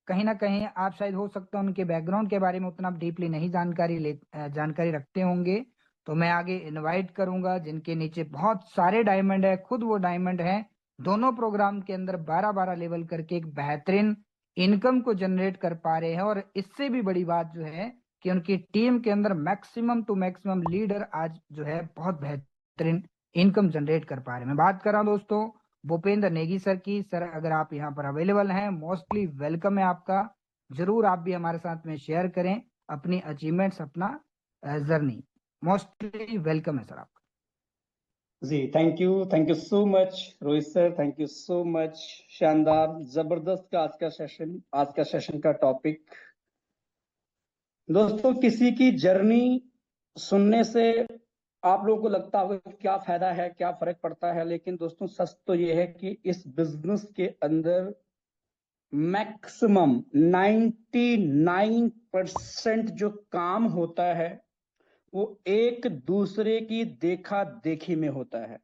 कहीं ना कहीं आप शायद हो सकता है उनके बैकग्राउंड के बारे में उतना डीपली नहीं जानकारी रखते होंगे। तो मैं आगे इनवाइट करूंगा जिनके नीचे बहुत सारे डायमंड है, खुद वो डायमंड है, दोनों प्रोग्राम के अंदर 12-12 लेवल करके एक बेहतरीन इनकम को जनरेट कर पा रहे हैं। और इससे भी बड़ी बात जो है कि उनकी टीम के अंदर मैक्सिमम टू मैक्सिमम लीडर आज जो है बहुत बेहतरीन इनकम जनरेट कर पा रहे हैं। मैं बात कर रहा हूं दोस्तों भूपेंद्र नेगी सर की। सर अगर आप यहाँ पर अवेलेबल हैं, मोस्टली वेलकम है आपका। जरूर आप भी हमारे साथ में शेयर करें अपनी अचीवमेंट्स, अपना जर्नी। मोस्टली वेलकम है सर आपका। जी thank you so much Rohit sir, thank you so much. शानदार, जबरदस्त का आज का सेशन का टॉपिक। दोस्तों किसी की जर्नी सुनने से आप लोगों को लगता होगा कि क्या फायदा है, क्या फर्क पड़ता है, लेकिन दोस्तों सच तो ये है कि इस बिजनेस के अंदर मैक्सिमम 99% जो काम होता है वो एक दूसरे की देखा देखी में होता है।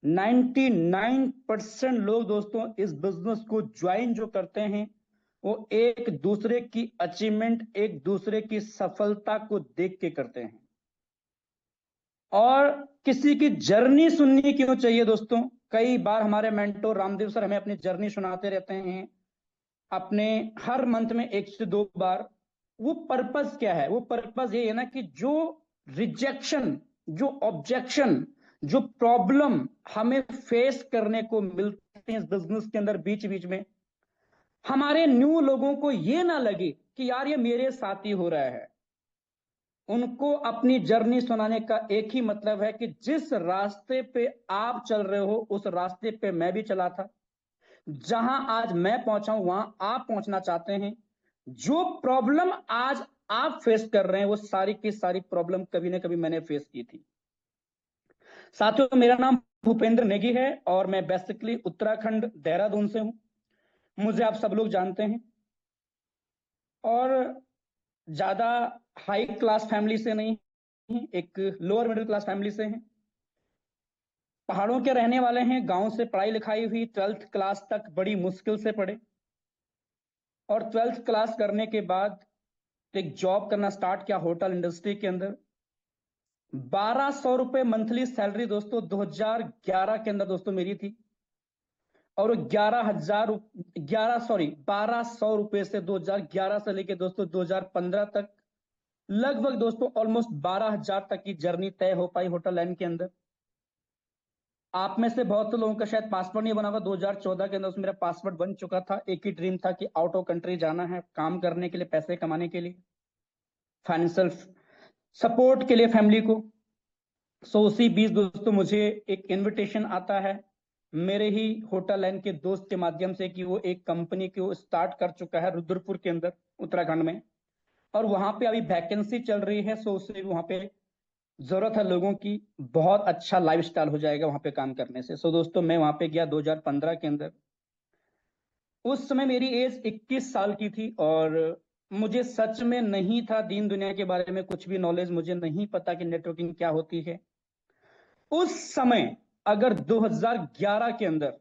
99% लोग दोस्तों इस बिजनेस को ज्वाइन जो करते हैं वो एक दूसरे की अचीवमेंट, एक दूसरे की सफलता को देख के करते हैं। और किसी की जर्नी सुननी क्यों चाहिए दोस्तों? कई बार हमारे मेंटोर रामदेव सर हमें अपनी जर्नी सुनाते रहते हैं अपने हर मंथ में 1 से 2 बार। वो पर्पस क्या है? वो पर्पस ये है ना कि जो रिजेक्शन, जो ऑब्जेक्शन, जो प्रॉब्लम हमें फेस करने को मिलते हैं इस बिजनेस के अंदर बीच बीच में, हमारे न्यू लोगों को ये ना लगे कि यार ये मेरे साथ ही हो रहा है। उनको अपनी जर्नी सुनाने का एक ही मतलब है कि जिस रास्ते पे आप चल रहे हो उस रास्ते पे मैं भी चला था। जहां आज मैं पहुंचा हूं वहां आप पहुंचना चाहते हैं। जो प्रॉब्लम आज आप फेस कर रहे हैं वो सारी की सारी प्रॉब्लम कभी ना कभी मैंने फेस की थी। साथियों मेरा नाम भूपेंद्र नेगी है और मैं बेसिकली उत्तराखंड देहरादून से हूं। मुझे आप सब लोग जानते हैं और ज्यादा हाई क्लास फैमिली से नहीं, एक लोअर मिडिल क्लास फैमिली से हैं। पहाड़ों के रहने वाले हैं, गांव से पढ़ाई लिखाई हुई, 12th क्लास तक बड़ी मुश्किल से पढ़े और 12th क्लास करने के बाद एक जॉब करना स्टार्ट किया होटल इंडस्ट्री के अंदर। 1200 रुपए मंथली सैलरी दोस्तों 2011 के अंदर दोस्तों मेरी थी और 1200 रुपए से 2011 से लेके दोस्तों 2015 तक लगभग दोस्तों ऑलमोस्ट 12,000 तक की जर्नी तय हो पाई होटल लाइन के अंदर। आप में से बहुत से लोगों का शायद पासपोर्ट नहीं बना होगा। 2014 के अंदर मेरा पासपोर्ट बन चुका था। एक ही ड्रीम था कि आउट ऑफ कंट्री जाना है, काम करने के लिए, पैसे कमाने के लिए, फाइनेंशियल सपोर्ट के लिए फैमिली को। सो उसी बीच दोस्तों मुझे एक इनविटेशन आता है मेरे ही होटल लाइन के दोस्त के माध्यम से कि वो एक कंपनी को स्टार्ट कर चुका है रुद्रपुर के अंदर उत्तराखंड में और वहां पे अभी वैकेंसी चल रही है। सो उससे वहां पे जरूरत है लोगों की, बहुत अच्छा लाइफस्टाइल हो जाएगा वहां पे काम करने से। सो दोस्तों मैं वहां पे गया 2015 के अंदर। उस समय मेरी एज 21 साल की थी और मुझे सच में नहीं था दीन दुनिया के बारे में कुछ भी नॉलेज, मुझे नहीं पता कि नेटवर्किंग क्या होती है। उस समय अगर 2011 के अंदर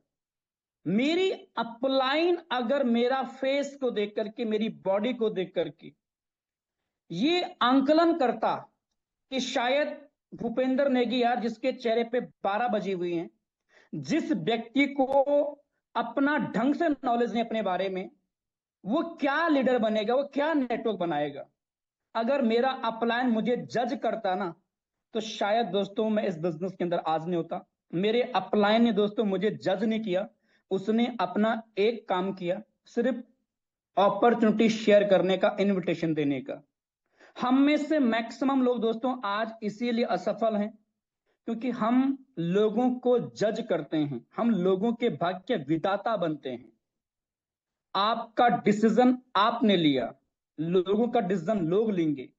मेरी अपलाइन अगर मेरा फेस को देख करके, मेरी बॉडी को देख करके ये आंकलन करता कि शायद भूपेंद्र नेगी यार जिसके चेहरे पे 12 बजी हुई हैं, जिस व्यक्ति को अपना ढंग से नॉलेज नहीं अपने बारे में, वो क्या लीडर बनेगा, वो क्या नेटवर्क बनाएगा। अगर मेरा अपलाइन मुझे जज करता ना तो शायद दोस्तों मैं इस बिजनेस के अंदर आज नहीं होता। मेरे अपलाइन ने दोस्तों मुझे जज नहीं किया, उसने अपना एक काम किया, सिर्फ अपॉर्चुनिटी शेयर करने का, इनविटेशन देने का। हम में से मैक्सिमम लोग दोस्तों आज इसीलिए असफल हैं क्योंकि हम लोगों को जज करते हैं, हम लोगों के भाग्य विधाता बनते हैं। आपका डिसीजन आपने लिया, लोगों का डिसीजन लोग लेंगे।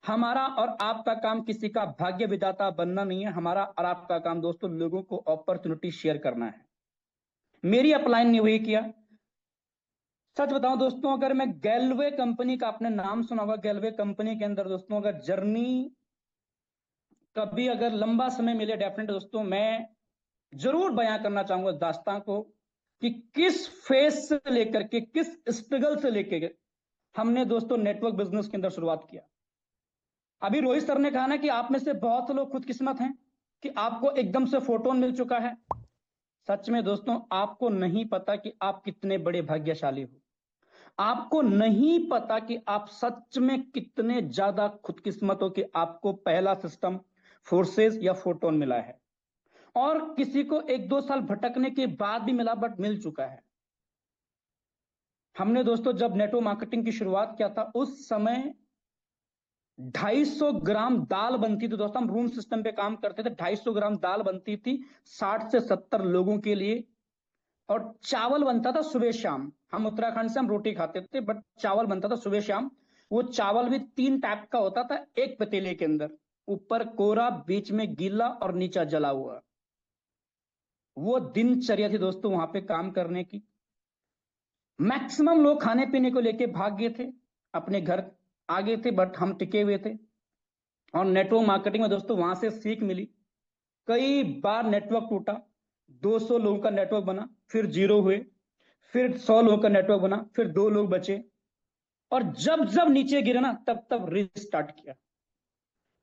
हमारा और आपका काम किसी का भाग्य विधाता बनना नहीं है। हमारा और आपका काम दोस्तों लोगों को अपॉर्चुनिटी शेयर करना है। मेरी अपलाइन ने वही किया। सच बताऊं दोस्तों, अगर मैं गैलवे कंपनी का, आपने नाम सुना होगा, गैलवे कंपनी के अंदर दोस्तों अगर जर्नी कभी अगर लंबा समय मिले डेफिनेट दोस्तों मैं जरूर बयां करना चाहूंगा दास्तां को। कि किस फेस से लेकर के, किस स्ट्रगल से लेकर हमने दोस्तों नेटवर्क बिजनेस के अंदर शुरुआत किया। अभी रोहित सर ने कहा ना कि आप में से बहुत से लोग खुदकिस्मत हैं कि आपको एकदम से फोटोन मिल चुका है। सच में दोस्तों, आपको नहीं पता कि आप कितने बड़े भाग्यशाली हो। आपको नहीं पता कि आप सच में कितने ज्यादा खुदकिस्मत हो कि आपको पहला सिस्टम फोर्सेस या फोटोन मिला है, और किसी को 1-2 साल भटकने के बाद भी मिला, बट मिल चुका है। हमने दोस्तों जब नेटवर्क मार्केटिंग की शुरुआत किया था, उस समय 250 ग्राम दाल बनती थी दोस्तों। हम रूम सिस्टम पे काम करते थे, 250 ग्राम दाल बनती थी 60 से 70 लोगों के लिए, और चावल बनता था सुबह शाम। हम उत्तराखंड से हम रोटी खाते थे, बट चावल बनता था सुबह शाम। वो चावल भी 3 टाइप का होता था एक पतीले के अंदर, ऊपर कोरा, बीच में गीला और नीचा जला हुआ। वो दिनचर्या थी दोस्तों वहां पे काम करने की। मैक्सिमम लोग खाने पीने को लेके भाग गए थे, अपने घर आ गए थे, बट हम टिके हुए थे। और नेटवर्क मार्केटिंग में दोस्तों वहां से सीख मिली। कई बार नेटवर्क टूटा, 200 लोगों का नेटवर्क बना, फिर 0 हुए, फिर 100 लोगों का नेटवर्क बना, फिर 2 लोग बचे, और जब जब नीचे गिरे ना, तब तब रीस्टार्ट किया।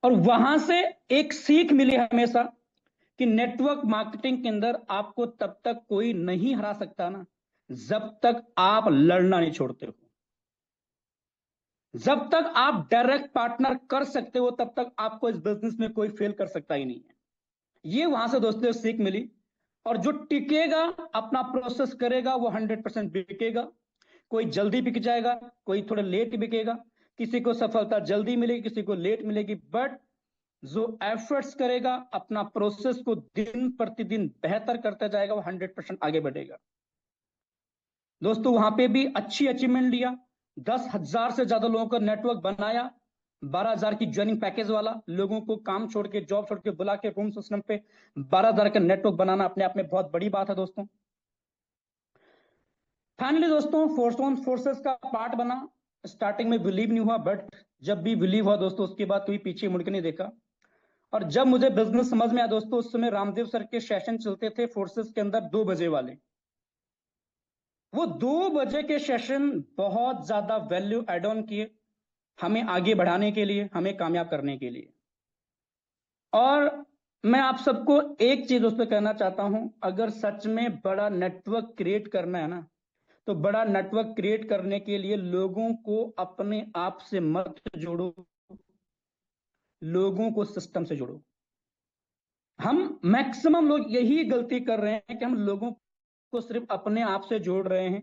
और वहां से एक सीख मिली हमेशा कि नेटवर्क मार्केटिंग के अंदर आपको तब तक कोई नहीं हरा सकता ना, जब तक आप लड़ना नहीं छोड़ते हो। जब तक आप डायरेक्ट पार्टनर कर सकते हो, तब तक आपको इस बिजनेस में कोई फेल कर सकता ही नहीं है। ये वहां से दोस्तों सीख मिली। और जो टिकेगा, अपना प्रोसेस करेगा, वो 100% बिकेगा। कोई जल्दी बिक जाएगा, कोई थोड़ा लेट बिकेगा, किसी को सफलता जल्दी मिलेगी, किसी को लेट मिलेगी, बट जो एफर्ट्स करेगा, अपना प्रोसेस को दिन प्रतिदिन बेहतर करता जाएगा, वो 100% आगे बढ़ेगा। दोस्तों वहां पे भी अच्छी अचीवमेंट लिया, 10,000 से ज्यादा लोगों का नेटवर्क बनाया, 12,000 की ज्वाइनिंग पैकेज वाला। लोगों को काम छोड़ के, जॉब छोड़ के बुला के रूम सिस्टम पे 12,000 का नेटवर्क बनाना अपने आप में बहुत बड़ी बात है दोस्तों। फाइनली दोस्तों फोर्सेस का पार्ट बना। स्टार्टिंग में बिलीव नहीं हुआ, बट जब भी बिलीव हुआ दोस्तों, उसके बाद कोई पीछे मुड़ के नहीं देखा। और जब मुझे बिजनेस समझ में आया दोस्तों, उस समय रामदेव सर के सेशन चलते थे फोर्सेस के अंदर 2 बजे वाले। वो 2 बजे के सेशन बहुत ज्यादा वैल्यू एड ऑन किए हमें आगे बढ़ाने के लिए, हमें कामयाब करने के लिए। और मैं आप सबको एक चीज दोस्तों कहना चाहता हूं, अगर सच में बड़ा नेटवर्क क्रिएट करना है ना, तो बड़ा नेटवर्क क्रिएट करने के लिए लोगों को अपने आप से मत जोड़ो, लोगों को सिस्टम से जोड़ो। हम मैक्सिमम लोग यही गलती कर रहे हैं कि हम लोगों को सिर्फ अपने आप से जोड़ रहे हैं,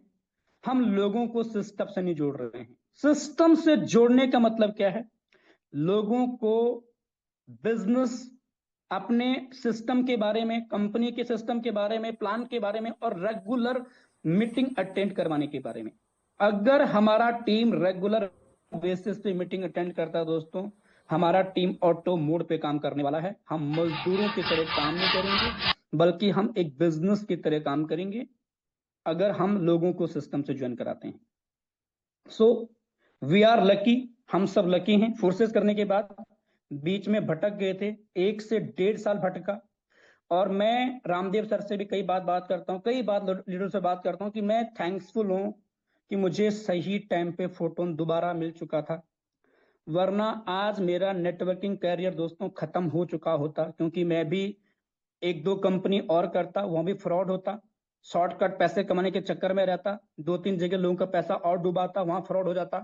हम लोगों को सिस्टम से नहीं जोड़ रहे हैं। सिस्टम से जोड़ने का मतलब क्या है? लोगों को बिजनेस, अपने सिस्टम के बारे में, कंपनी के सिस्टम के बारे में, प्लान के बारे में, और रेगुलर मीटिंग अटेंड करवाने के बारे में। अगर हमारा टीम रेगुलर बेसिस पे मीटिंग अटेंड करता है दोस्तों, हमारा टीम ऑटो मोड पे काम करने वाला है। हम मजदूरों की तरह काम नहीं करेंगे, बल्कि हम एक बिजनेस की तरह काम करेंगे, अगर हम लोगों को सिस्टम से ज्वाइन कराते हैं। सो वी आर लकी, हम सब लकी हैं। फोर्सेस करने के बाद बीच में भटक गए थे, 1 से 1.5 साल भटका। और मैं रामदेव सर से भी कई बात करता हूँ, कई बार लीडर से बात करता हूँ कि मैं थैंक्सफुल हूँ कि मुझे सही टाइम पे फोटोन दोबारा मिल चुका था, वरना आज मेरा नेटवर्किंग कैरियर दोस्तों खत्म हो चुका होता। क्योंकि मैं भी 1-2 कंपनी और करता, वहां भी फ्रॉड होता, शॉर्टकट पैसे कमाने के चक्कर में रहता, 2-3 जगह लोगों का पैसा और डुबाता, वहां फ्रॉड हो जाता,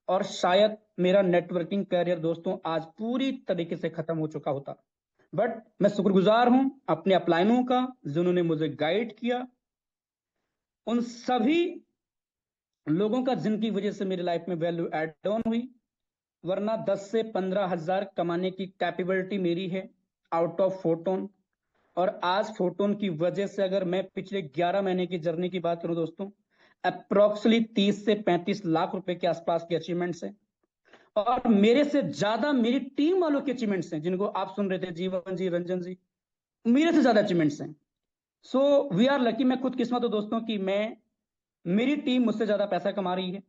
और शायद मेरा नेटवर्किंग कैरियर दोस्तों आज पूरी तरीके से खत्म हो चुका होता। बट मैं शुक्रगुजार हूं अपने अपलाइनों का, जिन्होंने मुझे गाइड किया। उन सभी लोगों का जिनकी वजह से मेरी लाइफ में वैल्यू एड ऑन हुई, वरना 10 से 15 हजार कमाने की कैपेबिलिटी मेरी है आउट ऑफ फोटोन। और आज फोटोन की वजह से अगर मैं पिछले 11 महीने की जर्नी की बात करूं दोस्तों, अप्रोक्सीमेटली 30 से 35 लाख रुपए के आसपास के अचीवमेंट्स हैं। और मेरे से ज्यादा मेरी टीम वालों के अचीवमेंट्स हैं, जिनको आप सुन रहे थे, जीवन जी, रंजन जी, मेरे से ज्यादा अचीवमेंट्स हैं। So we are lucky. मैं खुद किस्मत हूं दोस्तों कि मेरी टीम मुझसे ज्यादा पैसा कमा रही है।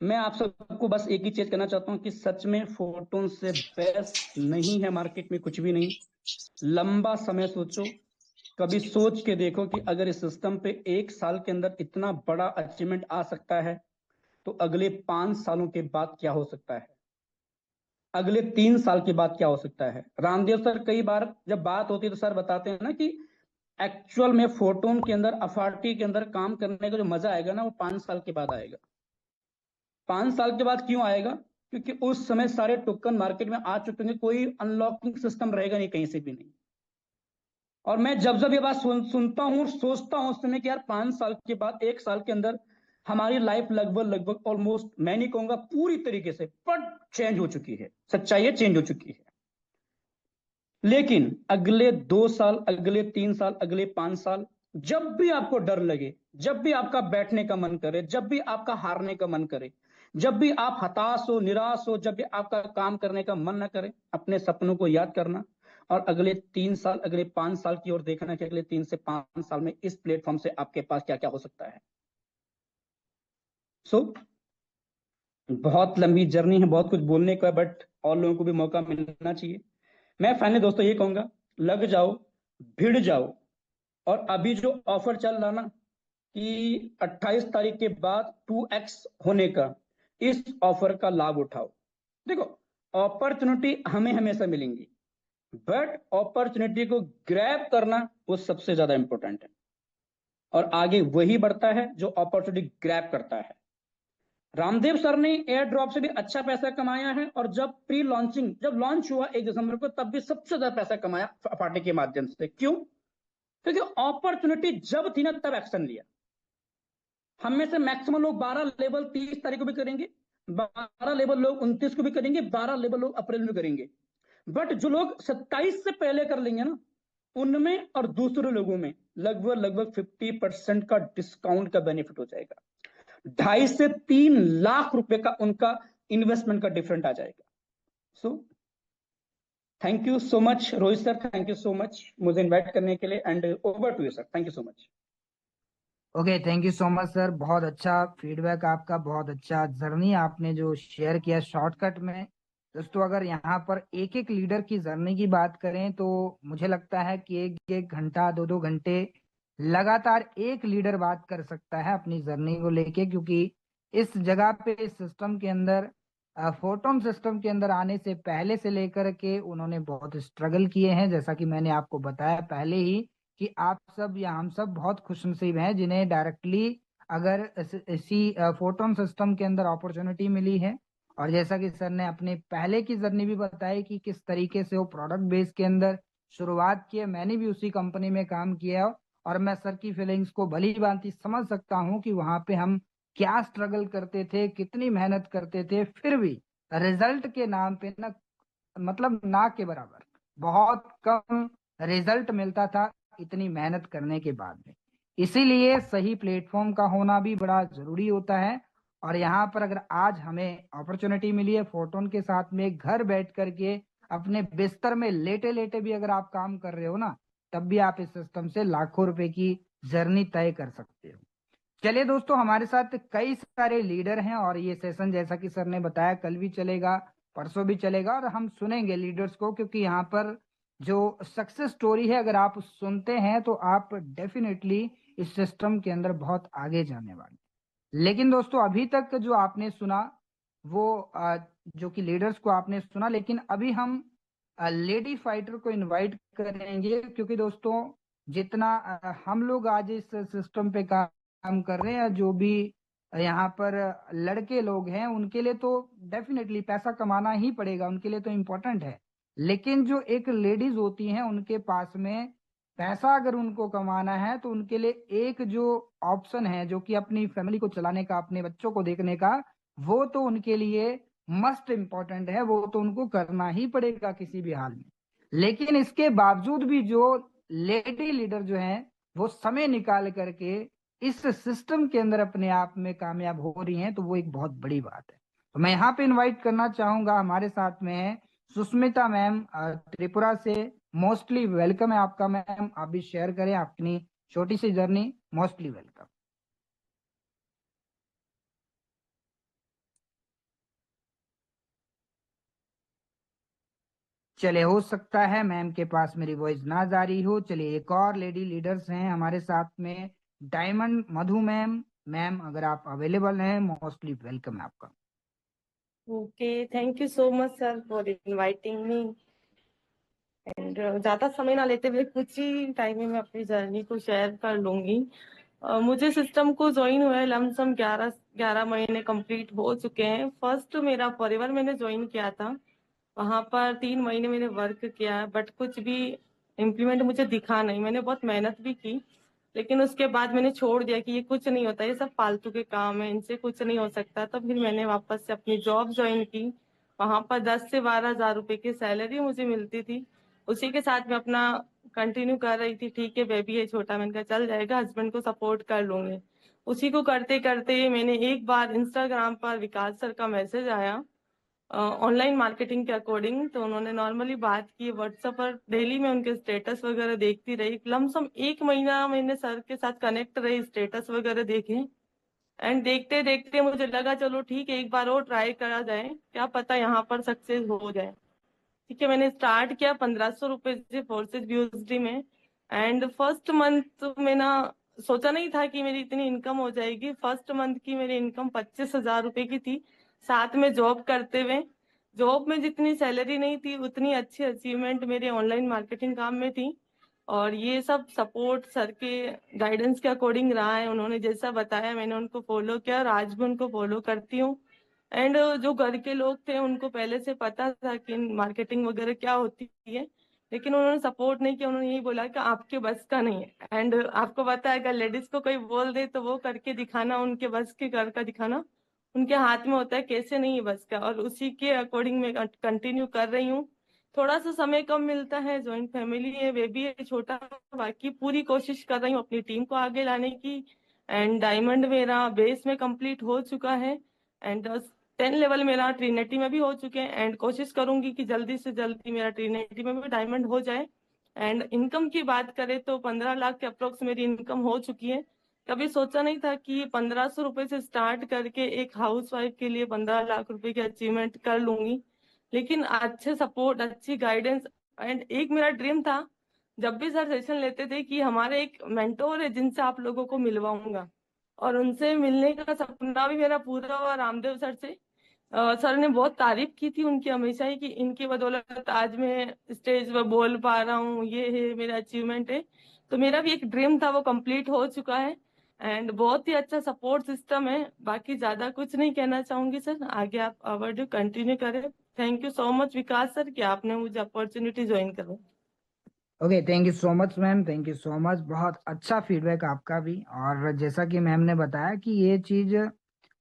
मैं आप सबको बस एक ही चीज कहना चाहता हूं कि सच में फोटोन से बेस्ट नहीं है मार्केट में कुछ भी नहीं। लंबा समय सोचो, कभी सोच के देखो कि अगर इस सिस्टम पे 1 साल के अंदर इतना बड़ा अचीवमेंट आ सकता है तो अगले 5 सालों के बाद क्या हो सकता है, अगले 3 साल के बाद क्या हो सकता है। रामदेव सर कई बार जब बात होती है तो सर बताते हैं ना कि एक्चुअल में फोटोन के अंदर अफार्टी के अंदर काम करने का जो मजा आएगा ना वो 5 साल के बाद आएगा। 5 साल के बाद क्यों आएगा, क्योंकि उस समय सारे टोकन मार्केट में आ चुके हैं, कोई अनलॉकिंग सिस्टम रहेगा नहीं कहीं से भी नहीं। और मैं जब जब ये बात सुनता हूँ सोचता हूँ उस समय कि यार 5 साल के बाद 1 साल के अंदर हमारी लाइफ लगभग ऑलमोस्ट, मैं नहीं कहूंगा पूरी तरीके से, पर चेंज हो चुकी है, सच्चाई है चेंज हो चुकी है। लेकिन अगले 2 साल, अगले 3 साल, अगले 5 साल, जब भी आपको डर लगे, जब भी आपका बैठने का मन करे, जब भी आपका हारने का मन करे, जब भी आप हताश हो, निराश हो, जब भी आपका काम करने का मन ना करे, अपने सपनों को याद करना और अगले 3 साल, अगले 5 साल की ओर देखना कि अगले 3 से 5 साल में इस प्लेटफॉर्म से आपके पास क्या क्या हो सकता है। सो बहुत लंबी जर्नी है, बहुत कुछ बोलने का, बट और लोगों को भी मौका मिलना चाहिए। मैं फाइनली दोस्तों ये कहूंगा, लग जाओ, भिड़ जाओ, और अभी जो ऑफर चल रहा ना कि 28 तारीख के बाद 2x होने का, इस ऑफर का लाभ उठाओ। देखो अपॉर्चुनिटी हमें हमेशा मिलेंगी, बट अपॉर्चुनिटी को ग्रैब करना वो सबसे ज्यादा इंपॉर्टेंट है, और आगे वही बढ़ता है जो अपॉर्चुनिटी ग्रैब करता है। रामदेव सर ने एयर ड्रॉप से भी अच्छा पैसा कमाया है, और जब प्री लॉन्चिंग, जब लॉन्च हुआ 1 दिसंबर को, तब भी सबसे ज्यादा पैसा कमाया पार्टी के माध्यम से। क्यों? क्योंकि अपॉर्चुनिटी जब थी ना तब एक्शन लिया। हम में से मैक्सिमम लोग 12 लेवल 30 तारीख को भी करेंगे, 12 लेवल लोग 29 को भी करेंगे, 12 लेवल लोग अप्रैल में करेंगे, बट जो लोग 27 से पहले कर लेंगे ना, उनमें और दूसरे लोगों में लगभग 50% का डिस्काउंट का बेनिफिट हो जाएगा। 2.5 से 3 लाख रुपए का उनका इन्वेस्टमेंट का डिफरेंट आ जाएगा। So thank you so much Rohit sir, thank you so much मुझे इनवाइट करने के लिए, and over to you sir, thank you so much. Okay, thank you so much sir, बहुत अच्छा फीडबैक आपका, बहुत अच्छा जर्नी आपने जो शेयर किया शॉर्टकट में। दोस्तों अगर यहाँ पर एक एक लीडर की जर्नी की बात करें तो मुझे लगता है कि 1-1 घंटा 2-2 घंटे लगातार एक लीडर बात कर सकता है अपनी जर्नी को लेके, क्योंकि इस जगह पे इस सिस्टम के अंदर, फोटोन सिस्टम के अंदर आने से पहले से लेकर के उन्होंने बहुत स्ट्रगल किए हैं, जैसा कि मैंने आपको बताया पहले ही कि आप सब या हम सब बहुत खुशनसीब हैं जिन्हें डायरेक्टली अगर इसी फोटोन सिस्टम के अंदर अपॉर्चुनिटी मिली है। और जैसा कि सर ने अपने पहले की जर्नी भी बताई कि किस तरीके से वो प्रोडक्ट बेस के अंदर शुरुआत की है, मैंने भी उसी कंपनी में काम किया और मैं सर की फीलिंग्स को भली भांति समझ सकता हूँ कि वहां पे हम क्या स्ट्रगल करते थे, कितनी मेहनत करते थे, फिर भी रिजल्ट के नाम पे ना, मतलब ना के बराबर बहुत कम रिजल्ट मिलता था इतनी मेहनत करने के बाद में। इसीलिए सही प्लेटफॉर्म का होना भी बड़ा जरूरी होता है। और यहाँ पर अगर आज हमें अपॉर्चुनिटी मिली है फोटोन के साथ में घर बैठ करके अपने बिस्तर में लेटे लेटे भी अगर आप काम कर रहे हो ना, तब भी आप इस सिस्टम से लाखों रुपए की जर्नी तय कर सकते हो। चलिए दोस्तों, हमारे साथ कई सारे लीडर हैं और ये सेशन जैसा कि सर ने बताया कल भी चलेगा, परसों भी चलेगा, और हम सुनेंगे लीडर्स को, क्योंकि यहाँ पर जो सक्सेस स्टोरी है अगर आप सुनते हैं तो आप डेफिनेटली इस सिस्टम के अंदर बहुत आगे जाने वाले। लेकिन दोस्तों अभी तक जो आपने सुना वो जो कि लीडर्स को आपने सुना, लेकिन अभी हम लेडी फाइटर को इनवाइट करेंगे, क्योंकि दोस्तों जितना हम लोग आज इस सिस्टम पे काम कर रहे हैं, जो भी यहाँ पर लड़के लोग हैं उनके लिए तो डेफिनेटली पैसा कमाना ही पड़ेगा, उनके लिए तो इम्पोर्टेंट है। लेकिन जो एक लेडीज होती हैं उनके पास में पैसा अगर उनको कमाना है तो उनके लिए एक जो ऑप्शन है जो कि अपनी फैमिली को चलाने का, अपने बच्चों को देखने का, वो तो उनके लिए मस्ट इम्पॉर्टेंट है, वो तो उनको करना ही पड़ेगा किसी भी हाल में। लेकिन इसके बावजूद भी जो लेडी लीडर जो है वो समय निकाल करके इस सिस्टम के अंदर अपने आप में कामयाब हो रही हैं, तो वो एक बहुत बड़ी बात है। तो मैं यहाँ पे इनवाइट करना चाहूंगा, हमारे साथ में है सुष्मिता मैम त्रिपुरा से। मोस्टली वेलकम है आपका मैम, आप भी शेयर करें अपनी छोटी सी जर्नी। Mostly welcome. चले, हो सकता है मैम के पास मेरी वॉइस ना जा रही हो। चलिए, एक और लेडी लीडर्स हैं हमारे साथ में, डायमंड मधु मैम। मैम अगर आप अवेलेबल हैं, मोस्टली वेलकम है आपका। Okay, thank you so much, sir, for inviting me. And ज़्यादा समय ना लेते हुए कुछ ही टाइम में मैं अपनी जर्नी को शेयर कर लूंगी। मुझे सिस्टम को ज्वाइन हुआ है लमसम 11 महीने कंप्लीट हो चुके हैं। फर्स्ट मेरा परिवार मैंने ज्वाइन किया था, वहां पर 3 महीने मैंने वर्क किया, बट कुछ भी इम्प्लीमेंट मुझे दिखा नहीं। मैंने बहुत मेहनत भी की, लेकिन उसके बाद मैंने छोड़ दिया कि ये कुछ नहीं होता, ये सब फालतू के काम है, इनसे कुछ नहीं हो सकता। तो फिर मैंने वापस से अपनी जॉब ज्वाइन की। वहां पर 10 से 12 हजार रुपए की सैलरी मुझे मिलती थी। उसी के साथ मैं अपना कंटिन्यू कर रही थी। ठीक है, बेबी है छोटा, मैंने कहा चल जाएगा, हस्बैंड को सपोर्ट कर लूंगी। उसी को करते करते मैंने एक बार इंस्टाग्राम पर विकास सर का मैसेज आया ऑनलाइन मार्केटिंग के अकॉर्डिंग। तो उन्होंने नॉर्मली बात की, व्हाट्सएप पर डेली मैं उनके स्टेटस वगैरह देखती रही। लमसम 1 महीना मैंने सर के साथ कनेक्ट रही, स्टेटस वगैरह देखे। एंड देखते देखते मुझे लगा चलो ठीक है, एक बार और ट्राई करा जाए, क्या पता यहाँ पर सक्सेस हो जाए। ठीक है, मैंने स्टार्ट किया 1500 रुपए से फोर्सेस यूएसडी में। एंड फर्स्ट मंथ में ना सोचा नहीं था कि मेरी इतनी इनकम हो जाएगी। फर्स्ट मंथ की मेरी इनकम 25 हजार रुपए की थी, साथ में जॉब करते हुए। जॉब में जितनी सैलरी नहीं थी, उतनी अच्छी अचीवमेंट मेरे ऑनलाइन मार्केटिंग काम में थी। और ये सब सपोर्ट सर के गाइडेंस के अकॉर्डिंग रहा है। उन्होंने जैसा बताया मैंने उनको फॉलो किया, और आज भी उनको फॉलो करती हूँ। एंड जो घर के लोग थे उनको पहले से पता था कि मार्केटिंग वगैरह क्या होती है, लेकिन उन्होंने सपोर्ट नहीं किया। उन्होंने यही बोला कि आपके बस का नहीं है। एंड आपको पता है, अगर लेडीज को कोई बोल दे तो वो करके दिखाना, उनके बस के कर का दिखाना उनके हाथ में होता है, कैसे नहीं है बस का। और उसी के अकॉर्डिंग मैं कंटिन्यू कर रही हूँ। थोड़ा सा समय कम मिलता है, जॉइंट फैमिली है, बेबी है छोटा, बाकी पूरी कोशिश कर रही हूँ अपनी टीम को आगे लाने की। एंड डायमंड मेरा बेस में कंप्लीट हो चुका है। एंड 10 लेवल मेरा ट्रिनिटी में भी हो चुके हैं। एंड कोशिश करूंगी कि जल्दी से जल्दी मेरा ट्रिनिटी में भी डायमंड हो जाए। एंड इनकम की बात करें तो 15 लाख के अप्रोक्स मेरी इनकम हो चुकी है। कभी सोचा नहीं था कि 1500 रुपए से स्टार्ट करके एक हाउसवाइफ के लिए 15 लाख रुपए की अचीवमेंट कर लूंगी। लेकिन अच्छे सपोर्ट, अच्छी गाइडेंस। एंड एक मेरा ड्रीम था, जब भी सर सेशन लेते थे, कि हमारे एक मेंटोर है जिनसे आप लोगों को मिलवाऊंगा। और उनसे मिलने का सपना भी मेरा पूरा हुआ, रामदेव सर से। सर ने बहुत तारीफ की थी उनकी हमेशा ही, कि इनकी बदौलत आज मैं स्टेज पर बोल पा रहा हूँ, ये है मेरा अचीवमेंट है। तो मेरा भी एक ड्रीम था, वो कंप्लीट हो चुका है। एंड बहुत ही अच्छा सपोर्ट सिस्टम है। बाकी ज्यादा कुछ नहीं कहना चाहूंगी सर, आगे आप आवर कंटिन्यू करें। Thank you so much Vikas sir कि आपने मुझे अपॉर्चुनिटी ज्वाइन करा। Okay, thank you so much ma'am, thank you so much. बहुत अच्छा फीडबैक आपका भी। और जैसा कि मैम ने बताया कि ये चीज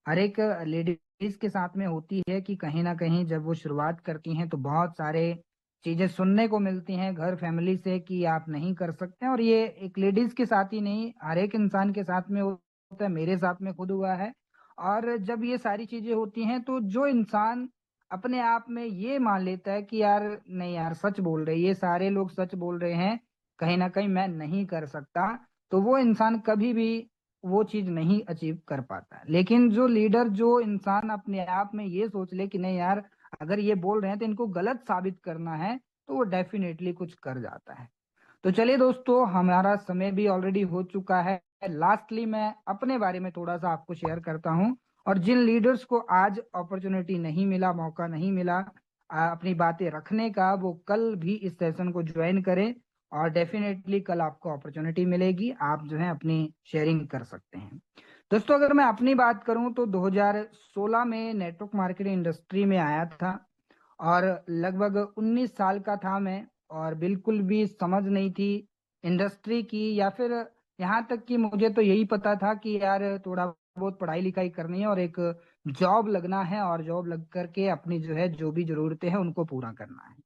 हर एक लेडीज के साथ में होती है कि कहीं ना कहीं जब वो शुरुआत करती हैं तो बहुत सारे चीजें सुनने को मिलती हैं घर फैमिली से कि आप नहीं कर सकते हैं। और ये एक लेडीज के साथ ही नहीं, हर एक इंसान के साथ में होता है, मेरे साथ में खुद हुआ है। और जब ये सारी चीजें होती हैं तो जो इंसान अपने आप में ये मान लेता है कि यार नहीं यार, सच बोल रहे, ये सारे लोग सच बोल रहे हैं, कहीं ना कहीं मैं नहीं कर सकता, तो वो इंसान कभी भी वो चीज नहीं अचीव कर पाता। लेकिन जो लीडर, जो इंसान अपने आप में ये सोच ले कि नहीं यार, अगर ये बोल रहे हैं तो इनको गलत साबित करना है, तो वो डेफिनेटली कुछ कर जाता है। तो चलिए दोस्तों, हमारा समय भी ऑलरेडी हो चुका है। लास्टली मैं अपने बारे में थोड़ा सा आपको शेयर करता हूँ। और जिन लीडर्स को आज अपॉर्चुनिटी नहीं मिला, मौका नहीं मिला अपनी बातें रखने का, वो कल भी इस सेशन को ज्वाइन करें। और डेफिनेटली कल आपको अपॉर्चुनिटी मिलेगी, आप जो है अपनी शेयरिंग कर सकते हैं। दोस्तों, अगर मैं अपनी बात करूं तो 2016 में नेटवर्क मार्केटिंग इंडस्ट्री में आया था। और लगभग 19 साल का था मैं, और बिल्कुल भी समझ नहीं थी इंडस्ट्री की, या फिर यहाँ तक कि मुझे तो यही पता था कि यार थोड़ा बहुत पढ़ाई लिखाई करनी है और एक जॉब लगना है, और जॉब लग करके अपनी जो है जो भी जरूरतें हैं उनको पूरा करना है।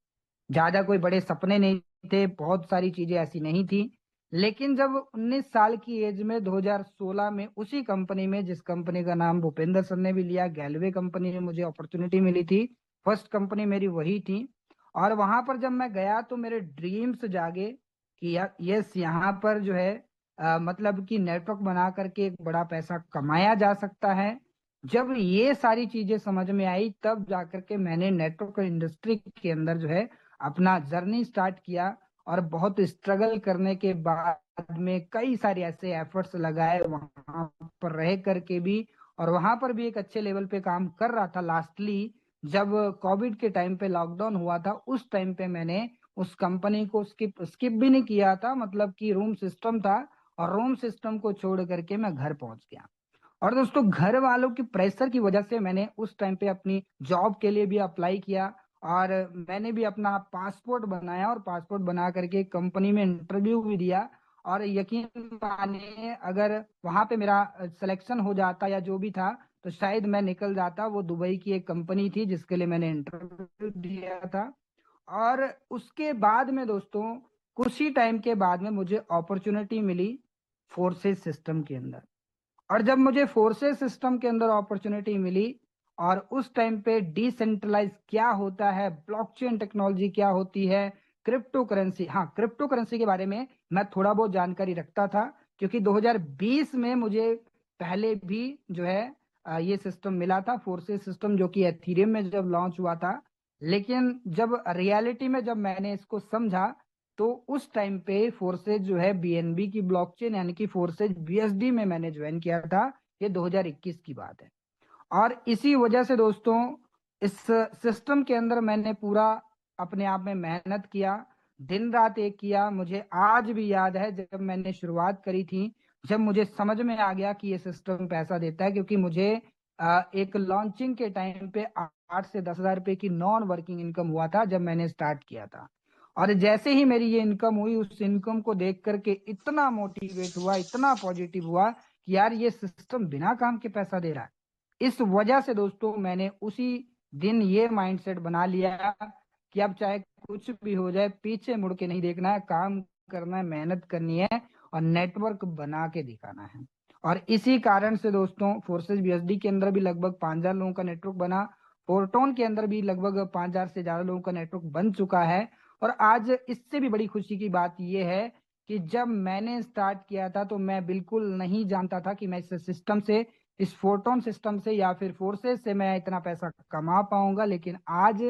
ज्यादा कोई बड़े सपने नहीं थे, बहुत सारी चीजें ऐसी नहीं थी। लेकिन जब 19 साल की एज में 2016 में उसी कंपनी में, जिस कंपनी का नाम भूपेंद्र सर ने भी लिया, गैलवे कंपनी में मुझे अपॉर्चुनिटी मिली थी। फर्स्ट कंपनी मेरी वही थी। और वहां पर जब मैं गया तो मेरे ड्रीम्स जागे कि यार यस, यहाँ पर जो है मतलब कि नेटवर्क बना करके एक बड़ा पैसा कमाया जा सकता है। जब ये सारी चीजें समझ में आई, तब जाकर के मैंने नेटवर्क इंडस्ट्री के अंदर जो है अपना जर्नी स्टार्ट किया और बहुत स्ट्रगल करने के बाद में कई सारे ऐसे एफर्ट्स लगाए वहां पर रह करके भी, और वहां पर भी एक अच्छे लेवल पे काम कर रहा था। लास्टली जब कोविड के टाइम पे लॉकडाउन हुआ था, उस टाइम पे मैंने उस कंपनी को स्किप भी नहीं किया था, मतलब कि रूम सिस्टम था और रूम सिस्टम को छोड़ करके मैं घर पहुंच गया। और दोस्तों घर वालों की प्रेशर की वजह से मैंने उस टाइम पे अपनी जॉब के लिए भी अप्लाई किया और मैंने भी अपना पासपोर्ट बनाया और पासपोर्ट बना करके कंपनी में इंटरव्यू भी दिया। और यकीन मानिए अगर वहां पे मेरा सिलेक्शन हो जाता या जो भी था तो शायद मैं निकल जाता। वो दुबई की एक कंपनी थी जिसके लिए मैंने इंटरव्यू दिया था। और उसके बाद में दोस्तों कुछ ही टाइम के बाद में मुझे अपॉर्चुनिटी मिली फोर्सेस सिस्टम के अंदर। और जब मुझे फोर्सेस सिस्टम के अंदर अपॉर्चुनिटी मिली और उस टाइम पे डिसेंट्रलाइज क्या होता है, ब्लॉकचेन टेक्नोलॉजी क्या होती है, क्रिप्टो करेंसी, हाँ क्रिप्टो करेंसी के बारे में मैं थोड़ा बहुत जानकारी रखता था क्योंकि 2020 में मुझे पहले भी जो है ये सिस्टम मिला था, फोर्सेस सिस्टम, जो कि एथीरियम में जब लॉन्च हुआ था। लेकिन जब रियलिटी में जब मैंने इसको समझा तो उस टाइम पे फोर्सेज जो है बीएनबी की ब्लॉकचेन यानी कि फोर्सेज बीएसडी में मैंने ज्वाइन किया था। ये 2021 की बात है। और इसी वजह से दोस्तों इस सिस्टम के अंदर मैंने पूरा अपने आप में मेहनत किया, दिन रात एक किया। मुझे आज भी याद है जब मैंने शुरुआत करी थी, जब मुझे समझ में आ गया कि ये सिस्टम पैसा देता है, क्योंकि मुझे एक लॉन्चिंग के टाइम पे 8 से 10 हजार रुपए की नॉन वर्किंग इनकम हुआ था जब मैंने स्टार्ट किया था। और जैसे ही मेरी ये इनकम हुई, उस इनकम को देख करके इतना मोटिवेट हुआ, इतना पॉजिटिव हुआ कि यार ये सिस्टम बिना काम के पैसा दे रहा है। इस वजह से दोस्तों मैंने उसी दिन ये माइंडसेट बना लिया कि अब चाहे कुछ भी हो जाए पीछे मुड़ के नहीं देखना है, काम करना है, मेहनत करनी है और नेटवर्क बना के दिखाना है। और इसी कारण से दोस्तों फोर्सेस बीएसडी के अंदर भी लगभग 5000 लोगों का नेटवर्क बना, फोर्टोन के अंदर भी लगभग 5000 से ज्यादा लोगों का नेटवर्क बन चुका है। और आज इससे भी बड़ी खुशी की बात यह है कि जब मैंने स्टार्ट किया था तो मैं बिल्कुल नहीं जानता था कि मैं इस सिस्टम से, इस फोर्टोन सिस्टम से या फिर फोर्सेस से मैं इतना पैसा कमा पाऊंगा। लेकिन आज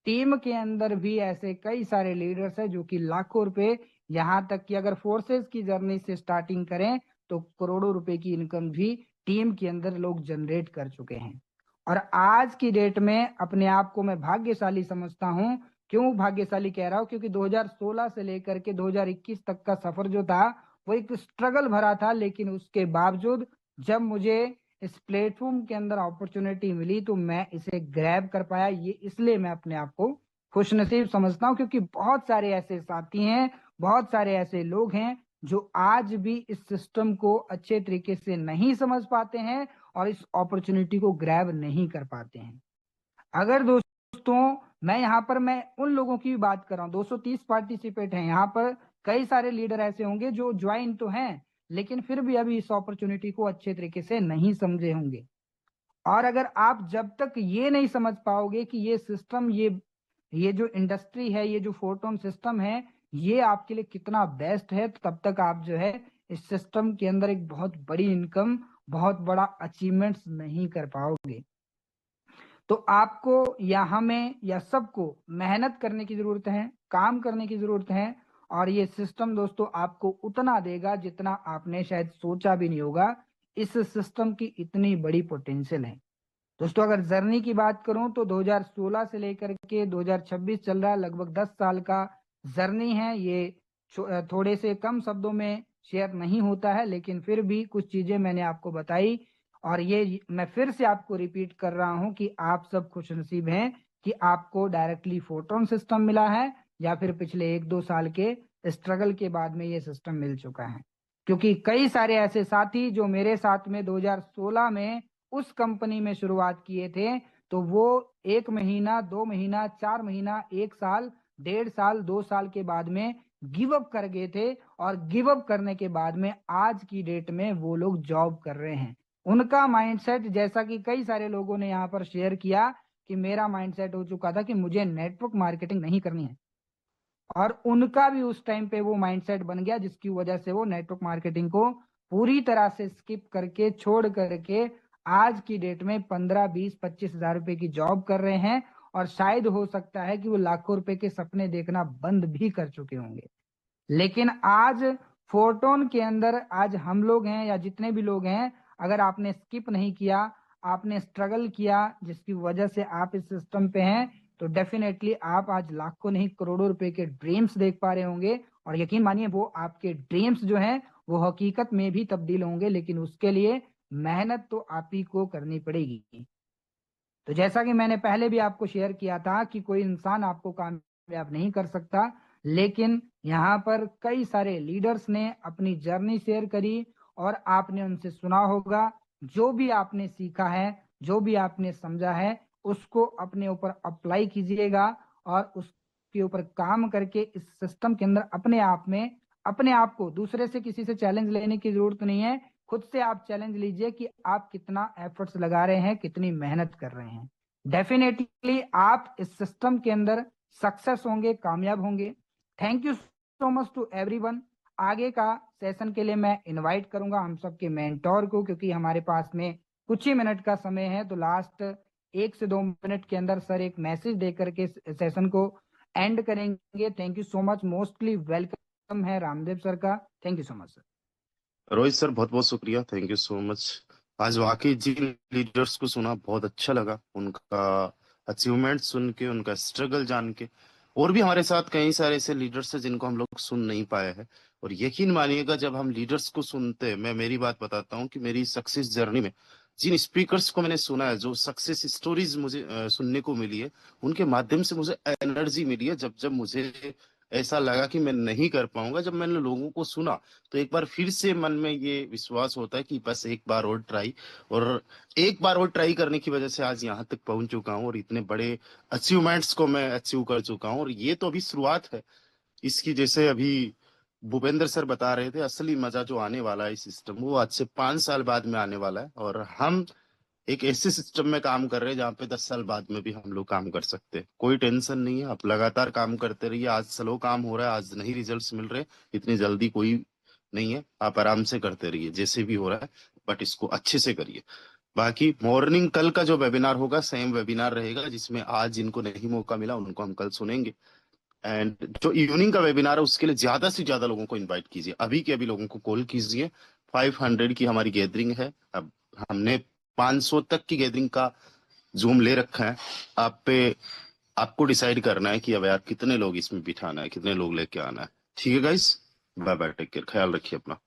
टीम के अंदर भी ऐसे कई सारे लीडर्स हैं जो कि लाखों रुपए, यहाँ तक कि अगर फोर्सेस की जर्नी से स्टार्टिंग करें तो करोड़ों रुपए की इनकम भी टीम के अंदर लोग जनरेट कर चुके हैं। और आज की डेट में अपने आप को मैं भाग्यशाली समझता हूं। क्यों भाग्यशाली कह रहा हूं? क्योंकि 2016 से लेकर के 2021 तक का सफर जो था वो एक स्ट्रगल भरा था, लेकिन उसके बावजूद जब मुझे इस प्लेटफॉर्म के अंदर अपॉर्चुनिटी मिली तो मैं इसे ग्रैब कर पाया। ये इसलिए मैं अपने आप को खुशनसीब समझता हूं क्योंकि बहुत सारे ऐसे साथी हैं, बहुत सारे ऐसे लोग हैं जो आज भी इस सिस्टम को अच्छे तरीके से नहीं समझ पाते हैं और इस अपॉर्चुनिटी को ग्रैब नहीं कर पाते हैं। अगर दोस्तों मैं उन लोगों की भी बात कर रहा हूँ, 230 पार्टिसिपेट हैं यहाँ पर, कई सारे लीडर ऐसे होंगे जो ज्वाइन तो हैं लेकिन फिर भी अभी इस अपॉर्चुनिटी को अच्छे तरीके से नहीं समझे होंगे। और अगर आप जब तक ये नहीं समझ पाओगे कि ये सिस्टम, ये जो इंडस्ट्री है, ये जो फोर्टोन सिस्टम है, ये आपके लिए कितना बेस्ट है, तो तब तक आप जो है इस सिस्टम के अंदर एक बहुत बड़ी इनकम, बहुत बड़ा अचीवमेंट्स नहीं कर पाओगे। तो आपको या हमें या सबको मेहनत करने की जरूरत है, काम करने की जरूरत है। और ये सिस्टम दोस्तों आपको उतना देगा जितना आपने शायद सोचा भी नहीं होगा। इस सिस्टम की इतनी बड़ी पोटेंशियल है दोस्तों। अगर जर्नी की बात करूं तो 2016 से लेकर के 2026 चल रहा है, लगभग 10 साल का जर्नी है ये। थोड़े से कम शब्दों में शेयर नहीं होता है, लेकिन फिर भी कुछ चीजें मैंने आपको बताई और ये मैं फिर से आपको रिपीट कर रहा हूं कि आप सब खुशनसीब हैं कि आपको डायरेक्टली फोर्टोन सिस्टम मिला है या फिर पिछले 1-2 साल के स्ट्रगल के बाद में ये सिस्टम मिल चुका है। क्योंकि कई सारे ऐसे साथी जो मेरे साथ में 2016 में उस कंपनी में शुरुआत किए थे, तो वो 1 महीना, 2 महीना, 4 महीना, 1 साल, 1.5 साल, 2 साल के बाद में गिव अप कर गए थे। और गिव अप करने के बाद में आज की डेट में वो लोग जॉब कर रहे हैं। उनका माइंडसेट, जैसा कि कई सारे लोगों ने यहाँ पर शेयर किया कि मेरा माइंडसेट हो चुका था कि मुझे नेटवर्क मार्केटिंग नहीं करनी है, और उनका भी उस टाइम पे वो माइंडसेट बन गया जिसकी वजह से वो नेटवर्क मार्केटिंग को पूरी तरह से स्किप करके, छोड़ करके आज की डेट में 15, 20, 25 हजार रुपए की जॉब कर रहे हैं और शायद हो सकता है कि वो लाखों रुपए के सपने देखना बंद भी कर चुके होंगे। लेकिन आज फोरटोन के अंदर आज हम लोग हैं या जितने भी लोग हैं, अगर आपने स्किप नहीं किया, आपने स्ट्रगल किया, जिसकी वजह से आप इस सिस्टम पे हैं, तो डेफिनेटली आप आज लाखों नहीं करोड़ों रुपए के ड्रीम्स देख पा रहे होंगे। और यकीन मानिए वो आपके ड्रीम्स जो हैं वो हकीकत में भी तब्दील होंगे, लेकिन उसके लिए मेहनत तो आप ही को करनी पड़ेगी। तो जैसा कि मैंने पहले भी आपको शेयर किया था कि कोई इंसान आपको कामयाब नहीं कर सकता, लेकिन यहाँ पर कई सारे लीडर्स ने अपनी जर्नी शेयर करी और आपने उनसे सुना होगा। जो भी आपने सीखा है, जो भी आपने समझा है, उसको अपने ऊपर अप्लाई कीजिएगा और उसके ऊपर काम करके इस सिस्टम के अंदर अपने आप को, दूसरे से किसी से चैलेंज लेने की जरूरत नहीं है, खुद से आप चैलेंज लीजिए कि आप कितना एफर्ट्स लगा रहे हैं, कितनी मेहनत कर रहे हैं। डेफिनेटली आप इस सिस्टम के अंदर सक्सेस होंगे, कामयाब होंगे। Thank you so much to everyone. आगे का सेशन के लिए मैं इनवाइट करूंगा हम सबके मेंटोर को, क्योंकि हमारे पास में कुछ ही मिनट का समय है, तो लास्ट 1 से 2 मिनट के अंदर सर एक मैसेज दे करके सेशन को एंड करेंगे। Thank you so much. Mostly welcome है रामदेव सर का। Thank you so much sir. Rohit sir बहुत बहुत शुक्रिया, थैंक यू सो मच। आज वाकई जिन लीडर्स को सुना बहुत अच्छा लगा, उनका अचीवमेंट सुन के, उनका स्ट्रगल जान के। और भी हमारे साथ कई सारे ऐसे लीडर्स हैं जिनको हम लोग सुन नहीं पाए हैं। और यकीन मानिएगा जब हम लीडर्स को सुनते हैं, मैं मेरी बात बताता हूँ कि मेरी सक्सेस जर्नी में जिन स्पीकर्स को मैंने सुना है, जो सक्सेस स्टोरीज मुझे सुनने को मिली है, उनके माध्यम से मुझे एनर्जी मिली है। जब जब मुझे ऐसा लगा कि मैं नहीं कर पाऊंगा, जब मैंने लोगों को सुना, तो एक बार फिर से मन में ये विश्वास होता है कि बस एक बार और ट्राई, और एक बार और ट्राई करने की वजह से आज यहाँ तक पहुंच चुका हूँ और इतने बड़े अचीवमेंट्स को मैं अचीव कर चुका हूँ। और ये तो अभी शुरुआत है इसकी। जैसे अभी भूपेंद्र सर बता रहे थे, असली मजा जो आने वाला है इस सिस्टम, वो आज से 5 साल बाद में आने वाला है। और हम एक ऐसे सिस्टम में काम कर रहे हैं जहाँ पे 10 साल बाद में भी हम लोग काम कर सकते हैं। कोई टेंशन नहीं है, आप लगातार काम करते रहिए। आज स्लो काम हो रहा है, आज नहीं रिजल्ट्स मिल रहे, इतनी जल्दी कोई नहीं है, आप आराम से करते रहिए जैसे भी हो रहा है, बट इसको अच्छे से करिए। बाकी मॉर्निंग कल का जो वेबिनार होगा सेम वेबिनार रहेगा, जिसमें आज जिनको नहीं मौका मिला उनको हम कल सुनेंगे। एंड जो इवनिंग का वेबिनार है उसके लिए ज्यादा से ज्यादा लोगों को इनवाइट कीजिए, अभी के अभी लोगों को कॉल कीजिए। 500 की हमारी गैदरिंग है। अब हमने 500 तक की गैदरिंग का जूम ले रखा है। आपको डिसाइड करना है कि अब यार कितने लोग इसमें बिठाना है, कितने लोग लेके आना है। ठीक है guys, bye bye, take care, ख्याल रखिए अपना।